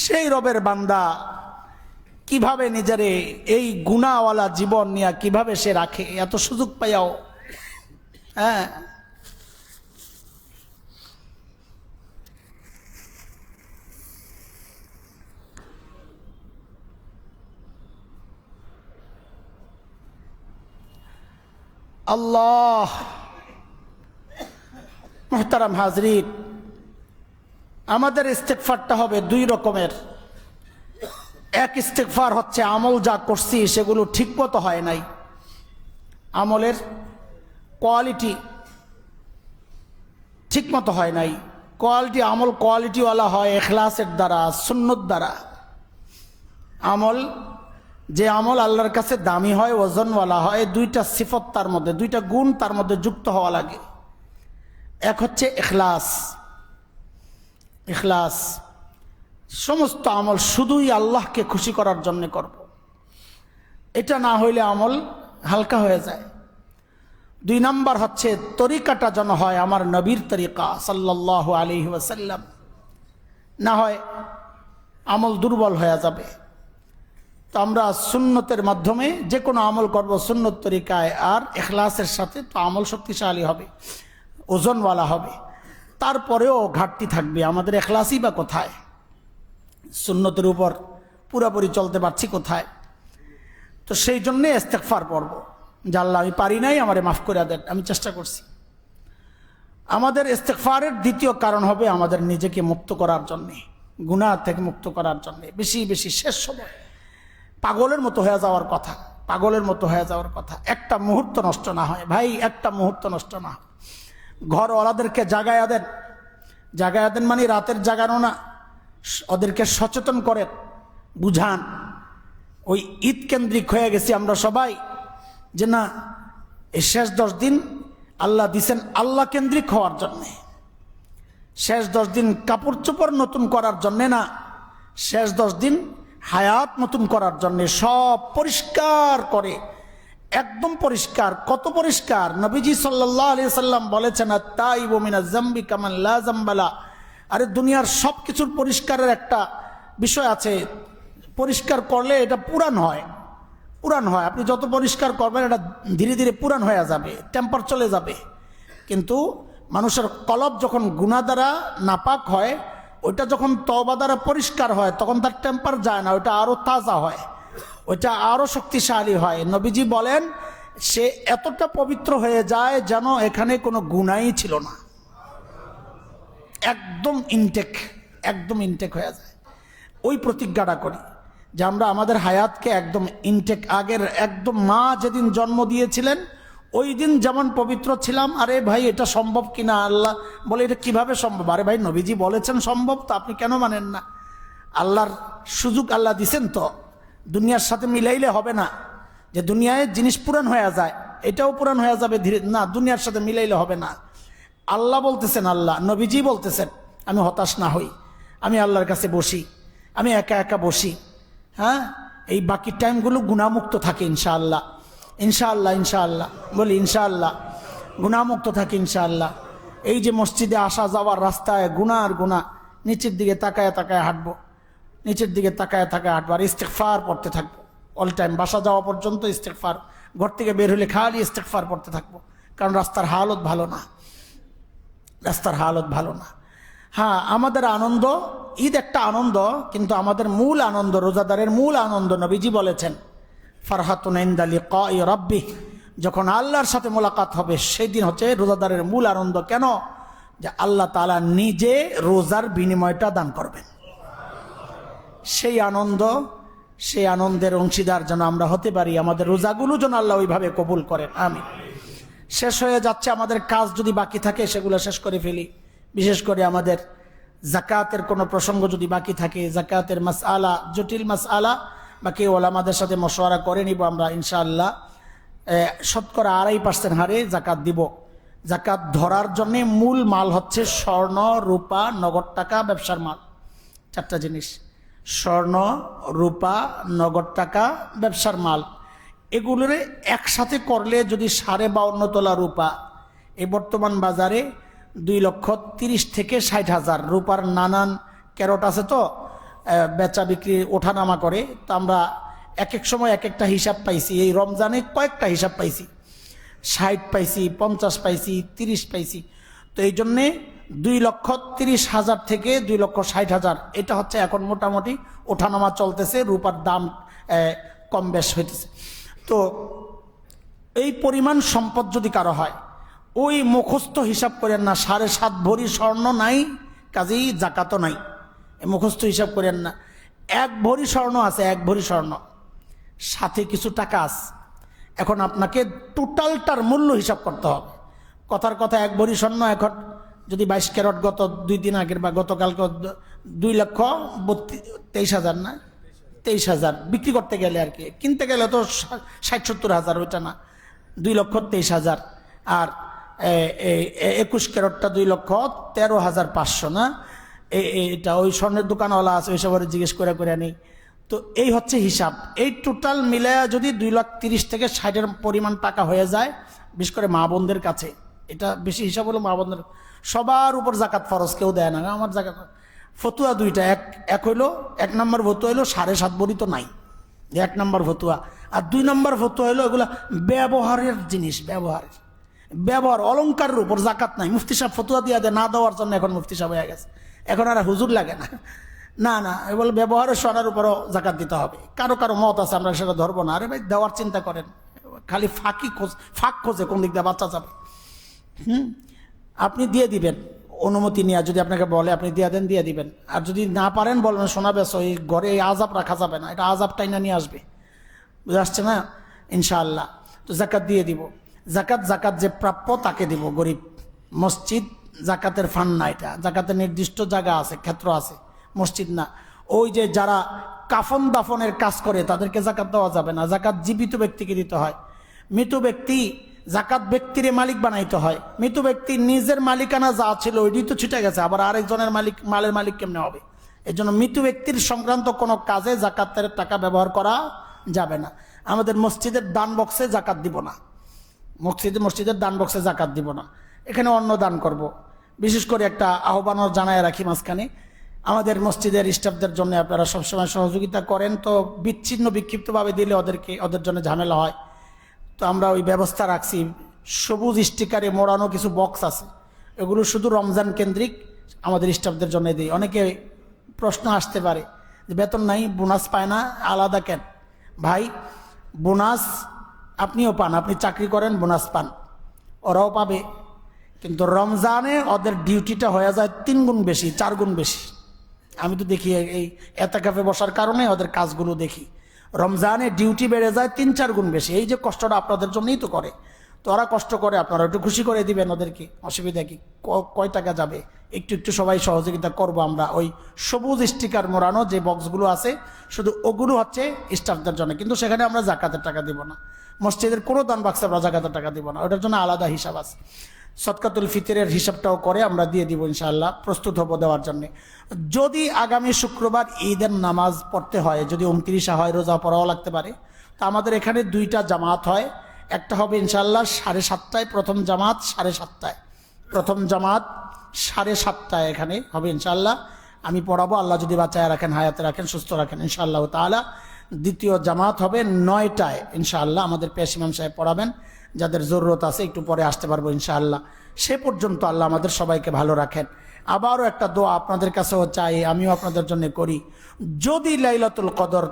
সেই রবের বান্দা কিভাবে নিজের এই গুনাহওয়ালা জীবন নিয়ে কিভাবে সে রাখে, এত সুযোগ পাইয়াও। হ্যাঁ, আল্লাহ। মুহতারাম হাজরিন, আমাদের ইস্তেগফারটা হবে দুই রকমের। এক ইস্তেগফার হচ্ছে আমল যা করছি সেগুলো ঠিকমতো হয় নাই, আমলের কোয়ালিটি ঠিকমতো হয় নাই। আমল কোয়ালিটিওয়ালা হয় ইখলাসের দ্বারা, সুন্নত দ্বারা। আমল যে আমল আল্লাহর কাছে দামি হয়, ওজনওয়ালা হয়, দুইটা সিফত তার মধ্যে, দুইটা গুণ তার মধ্যে যুক্ত হওয়া লাগে। এক হচ্ছে ইখলাস। ইখলাস, সমস্ত আমল শুধুই আল্লাহকে খুশি করার জন্য করব, এটা না হইলে আমল হালকা হয়ে যায়। দুই নাম্বার হচ্ছে তরিকাটা যেন হয় আমার নবীর তরিকা সাল্লাল্লাহু আলাইহি ওয়াসাল্লাম, না হয় আমল দুর্বল হয়ে যাবে। তো আমরা সুন্নতের মাধ্যমে যে কোনো আমল করব সুন্নত তরিকায় আর ইখলাসের সাথে, তো আমল শক্তিশালী হবে, ওজনওয়ালা হবে। তারপরেও ঘাটতি থাকবে, আমাদের ইখলাসই বা কোথায়, সুন্নতের উপর পুরোপুরি চলতে পারছি কোথায়। তো সেই জন্যে ইস্তেগফার পড়ব, যে আল্লাহ আমি পারি নাই, আমারে মাফ করে দেন, আমি চেষ্টা করছি। আমাদের ইস্তেগফারের দ্বিতীয় কারণ হবে আমাদের নিজেকে মুক্ত করার জন্যে, গুনাহ থেকে মুক্ত করার জন্যে। বেশি বেশি শেষ সময় পাগলের মতো হয়ে যাওয়ার কথা, পাগলের মতো হয়ে যাওয়ার কথা। একটা মুহূর্ত নষ্ট না হয় ভাই, একটা মুহূর্ত নষ্ট না হয়। ঘরওয়ালাদেরকে জাগায়া দেন, জাগায়া দেন মানে রাতের জাগানো না, ওদেরকে সচেতন করেন, বুঝান। ওই ঈদ কেন্দ্রিক হয়ে গেছি আমরা সবাই, যে না এই শেষ 10 দিন আল্লাহ দিছেন আল্লাহ কেন্দ্রিক হওয়ার জন্যে। শেষ 10 দিন কাপড় চোপড় নতুন করার জন্যে না, শেষ 10 দিন হায়াত নতুন করার জন্যে। সব পরিষ্কার করে, একদম পরিষ্কার। কত পরিষ্কার! নবীজি সাল্লাল্লাহু আলাইহি সাল্লাম বলেছেন আত-তাইবু মিনাজ যামবি কামান লা যামবালা। আরে দুনিয়ার সব কিছুর পরিষ্কারের একটা বিষয় আছে, পরিষ্কার করলে এটা পুরান হয়, পুরান হয়। আপনি যত পরিষ্কার করবেন এটা ধীরে ধীরে পুরান হয়ে যাবে, টেম্পার চলে যাবে। কিন্তু মানুষের কলব যখন গুনাহ দ্বারা নাপাক হয়, ওইটা যখন তওবা দ্বারা পরিষ্কার হয় তখন তার টেম্পার যায় না, ওইটা আরো তাজা হয়, ওইটা আরো শক্তিশালী হয়। নবীজি বলেন সে এতটা পবিত্র হয়ে যায় যেন এখানে কোনো গুনাহই ছিল না, একদম ইনটেক, একদম ইনটেক হয়ে যায়। ওই প্রতিজ্ঞাটা করি যে আমরা আমাদের হায়াতকে একদম ইনটেক, আগের একদম মা যেদিন জন্ম দিয়েছিলেন ওই দিন যেমন পবিত্র ছিলাম। আরে ভাই এটা সম্ভব কিনা? আল্লাহ বলে এটা কিভাবে সম্ভব? আরে ভাই নবীজি বলেছেন সম্ভব, তো আপনি কেন মানেন না? আল্লাহর সুযোগ আল্লাহ দিছেন, তো দুনিয়ার সাথে মিলাইলে হবে না। যে দুনিয়ায় জিনিস পুরান হয়ে যায়, এটাও পুরান হয়ে যাবে ধীরে, না দুনিয়ার সাথে মিলাইলে হবে না। আল্লাহ বলতেছেন, আল্লাহ নবীজি বলতেছেন আমি হতাশ না হই, আমি আল্লাহর কাছে বসি, আমি একা একা বসি, হ্যাঁ এই বাকি টাইমগুলো গুনাহমুক্ত থাকে ইনশাআল্লাহ, ইনশাআল্লাহ, ইনশাআল্লাহ বলি ইনশাআল্লাহ, গুনাহমুক্ত থাকে ইনশাআল্লাহ। এই যে মসজিদে আসা যাওয়ার রাস্তায় গুনাহ আর গুনাহ, নিচের দিকে তাকায় তাকায় হাঁটবো, নিচের দিকে তাকায় তাকায় হাঁটবো, আর ইস্তেগফার পড়তে থাকবো। অল টাইম, বাসা যাওয়া পর্যন্ত ইস্তেগফার, ঘর থেকে বের হলে খালি ইস্তেগফার পড়তে থাকবো, কারণ রাস্তার হালত ভালো না, রাস্তার হালত ভালো না। হ্যাঁ, আমাদের আনন্দ, ঈদ একটা আনন্দ, কিন্তু আমাদের মূল আনন্দ, রোজাদারের মূল আনন্দ, নবীজি বলেছেন ফারহাতুন ইনদা লিকাই রাব্বিহ, যখন আল্লাহর সাথে মোলাকাত হবে সেই দিন হচ্ছে রোজাদারের মূল আনন্দ। কেন? যে আল্লাহ তাআলা নিজে রোজার বিনিময়টা দান করবেন। সেই আনন্দ, সেই আনন্দের অংশীদার যেন আমরা হতে পারি, আমাদের রোজাগুলো যেন আল্লাহ ওইভাবে কবুল করেন, আমিন। শেষ হয়ে যাচ্ছে, আমাদের কাজ যদি বাকি থাকে সেগুলো শেষ করে ফেলি। বিশেষ করে আমাদের জাকাতের কোনো প্রসঙ্গ যদি বাকি থাকে, জাকাতের মাসআলা, জটিল মাসআলা, বা কেউ ওলামাদের সাথে মশওয়ারা করে নিব আমরা ইনশাআল্লাহ। 2.5% হারে জাকাত দিব। জাকাত ধরার জন্য মূল মাল হচ্ছে স্বর্ণ, রূপা, নগদ টাকা, ব্যবসার মাল। 4টা জিনিস: স্বর্ণ, রূপা, নগদ টাকা, ব্যবসার মাল। এগুলোর একসাথে করলে যদি 52.5 তোলা রূপা, এই বর্তমান বাজারে 2,30,000 থেকে 60,000 রূপার নানান ক্যারট আছে, তো বেচা বিক্রি ওঠানামা করে। তো আমরা এক এক সময় এক একটা হিসাব পাইছি, এই রমজানে কয়েকটা হিসাব পাইছি, 60 পাইছি, 50 পাইছি, 30 পাইছি। তো এই জন্যে 2,30,000 থেকে 2,60,000, এটা হচ্ছে এখন মোটামুটি ওঠানামা চলতেছে, রূপার দাম কম বেশ হইতেছে। তো এই পরিমাণ সম্পদ যদি কারো হয়, ওই মুখস্থ হিসাব করেন না 7.5 ভরি স্বর্ণ নাই, কাজেই জাকাতও নাই, মুখস্থ হিসাব করেন না। 1 ভরি স্বর্ণ আছে, 1 ভরি স্বর্ণ, সাথে কিছু টাকা আছে। এখন আপনাকে টোটালটার মূল্য হিসাব করতে হবে। কথার কথা, 1 ভরি স্বর্ণ এখন যদি 22 ক্যারেট গত 2 দিন আগের বা গতকালকে 2,23,000 না, 23,000 বিক্রি করতে গেলে আর কি, কিনতে গেলে তো 60-70,000, ওইটা না, 2,23,000। আর 21 ক্যারেটটা 2,13,500 না, এটা ওই স্বর্ণের দোকানওয়ালা আছে, ওই সবার জিজ্ঞেস করে নেই। তো এই হচ্ছে হিসাব। এই টোটাল মিলায়া যদি 2,30,000 থেকে 60,000 পরিমাণ টাকা হয়ে যায়, বিশেষ করে মা বোনদের কাছে, এটা বেশি হিসাব হলো মা বোনদের, সবার উপর জাকাত ফরজ, কেউ দেয় না। আমার জাকাত ফতুয়া 2টা, এক হইলো, 1 নম্বর ফতুয়া হইলো 7.5 ভরি তো নাই, 1 নম্বর ফতুয়া। আর 2 নম্বর ফতুয়া হইলো এগুলা ব্যবহারের জিনিস, ব্যবহার অলংকারের উপর জাকাত নাই। মুফতি সাহেব ফতুয়া দিয়া দেয় না দেওয়ার জন্য, এখন মুফতি সাহেব হয়ে গেছে, এখন আর হুজুর লাগে না। না, এগুলো ব্যবহারের সোনার উপরও জাকাত দিতে হবে। কারো কারো মত আছে, আমরা সেটা ধরবো না। আরে ভাই, দেওয়ার চিন্তা করেন, খালি ফাঁক খোঁজে কোন দিক দিয়ে বাচ্চা যাবে। আপনি দিয়ে দিবেন অনুমতি নিয়ে, যদি আপনাকে বলে আপনি দিয়ে দিবেন। আর যদি না পারেন বলেন সোনা বেশ, ওই ঘরে এই আজাব রাখা যাবে না, এটা আজাবটাই না নিয়ে আসবে, বুঝে আসছে না? ইনশাআল্লাহ। তো জাকাত দিয়ে দিব। জাকাত যে প্রাপ্য তাকে দিব, গরিব। মসজিদ জাকাতের ফান্ড না, এটা জাকাতের নির্দিষ্ট জায়গা আছে, ক্ষেত্র আছে, মসজিদ না। ওই যে যারা কাফন দাফনের কাজ করে তাদেরকে জাকাত দেওয়া যাবে না, জাকাত জীবিত ব্যক্তিকে দিতে হয়। মৃত ব্যক্তি, জাকাত ব্যক্তিরে মালিক বানাইতে হয়। মৃত ব্যক্তি নিজের মালিকানা যা ছিল ওইটি তো ছুটে গেছে, আবার আরেকজনের মালের মালিক কেমনে হবে? এই জন্য মৃত ব্যক্তির সংক্রান্ত কোনো কাজে জাকাতের টাকা ব্যবহার করা যাবে না। আমাদের মসজিদের দান বক্সে জাকাত দিব না, মসজিদের দান বক্সে জাকাত দিব না, এখানে অন্য দান করব। বিশেষ করে একটা আহ্বানও জানায় রাখি মাঝখানে, আমাদের মসজিদের স্টাফদের জন্য আপনারা সবসময় সহযোগিতা করেন, তো বিচ্ছিন্ন বিক্ষিপ্তভাবে দিলে ওদের জন্য ঝামেলা হয়। তো আমরা ওই ব্যবস্থা রাখছি, সবুজ স্টিকারে মোড়ানো কিছু বক্স আছে, এগুলো শুধু রমজান কেন্দ্রিক আমাদের স্টাফদের জন্য দিই। অনেকে প্রশ্ন আসতে পারে যে বেতন নাই, বোনাস পায় না, আলাদা কেন? ভাই, বোনাস আপনিও পান, আপনি চাকরি করেন, বোনাস পান, ওরাও পাবে, কিন্তু রমজানে ওদের ডিউটিটা হয়ে যায় 3 গুণ বেশি, 4 গুণ বেশি। আমি তো দেখি এই এতেকাফে বসার কারণে ওদের কাজগুলো দেখি, রমজানে ডিউটি বেড়ে যায় 3-4 গুণ বেশি। এই যে কষ্টটা আপনাদের জন্যই তো করে, তো ওরা কষ্ট করে, আপনারা একটু খুশি করে দিবেন ওদেরকে, অসুবিধা কি? কয় টাকা যাবে? একটু সবাই সহযোগিতা করব আমরা। ওই সবুজ স্টিকার মোড়ানো যে বক্সগুলো আছে, শুধু ওগুলো হচ্ছে স্টাফদের জন্য, কিন্তু সেখানে আমরা জাকাতের টাকা দিব না। মসজিদের কোনো দান বাক্সে আমরা জাকাতের টাকা দিব না, ওটার জন্য আলাদা হিসাব আছে। সদকাতুল ফিতরের হিসাবটাও করে আমরা দিয়ে দিব ইনশাআল্লাহ, প্রস্তুত হব দেওয়ার জন্য। যদি আগামী শুক্রবার ঈদের নামাজ পড়তে হয়, যদি 29 হয়, রোজা পড়াও লাগতে পারে, তো আমাদের এখানে 2টা জামাত হয়। একটা হবে ইনশাআল্লাহ 7:30টায়, প্রথম জামাত 7:30টায়, প্রথম জামাত 7:30টায় এখানে হবে ইনশাআল্লাহ। আমি পড়াবো, আল্লাহ যদি বাঁচায় রাখেন, হায়াতে রাখেন, সুস্থ রাখেন ইনশাআল্লাহ তাআলা। দ্বিতীয় জামাত হবে 9টায় ইনশাআল্লাহ। আমাদের পেশ ইমাম সাহেব পড়াবেন, যাদের জরুরত আছে একটু পরে আসতে পারবো ইনশাআল্লাহ। সে পর্যন্ত আল্লাহ আমাদের সবাইকে ভালো রাখেন। আবারও একটা দোয়া আপনাদের কাছেও চাই, আমিও আপনাদের জন্য করি, যদি লাইলাতুল কদর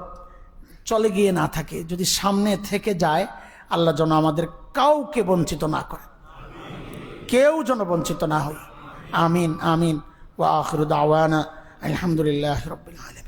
চলে গিয়ে না থাকে, যদি সামনে থেকে যায়, আল্লাহ যেন আমাদের কাউকে বঞ্চিত না করে, কেউ যেন বঞ্চিত না হয়। আমিন আমিন। ওয়া আখিরু দাওয়ানা আলহামদুলিল্লাহি রাব্বিল আলামিন।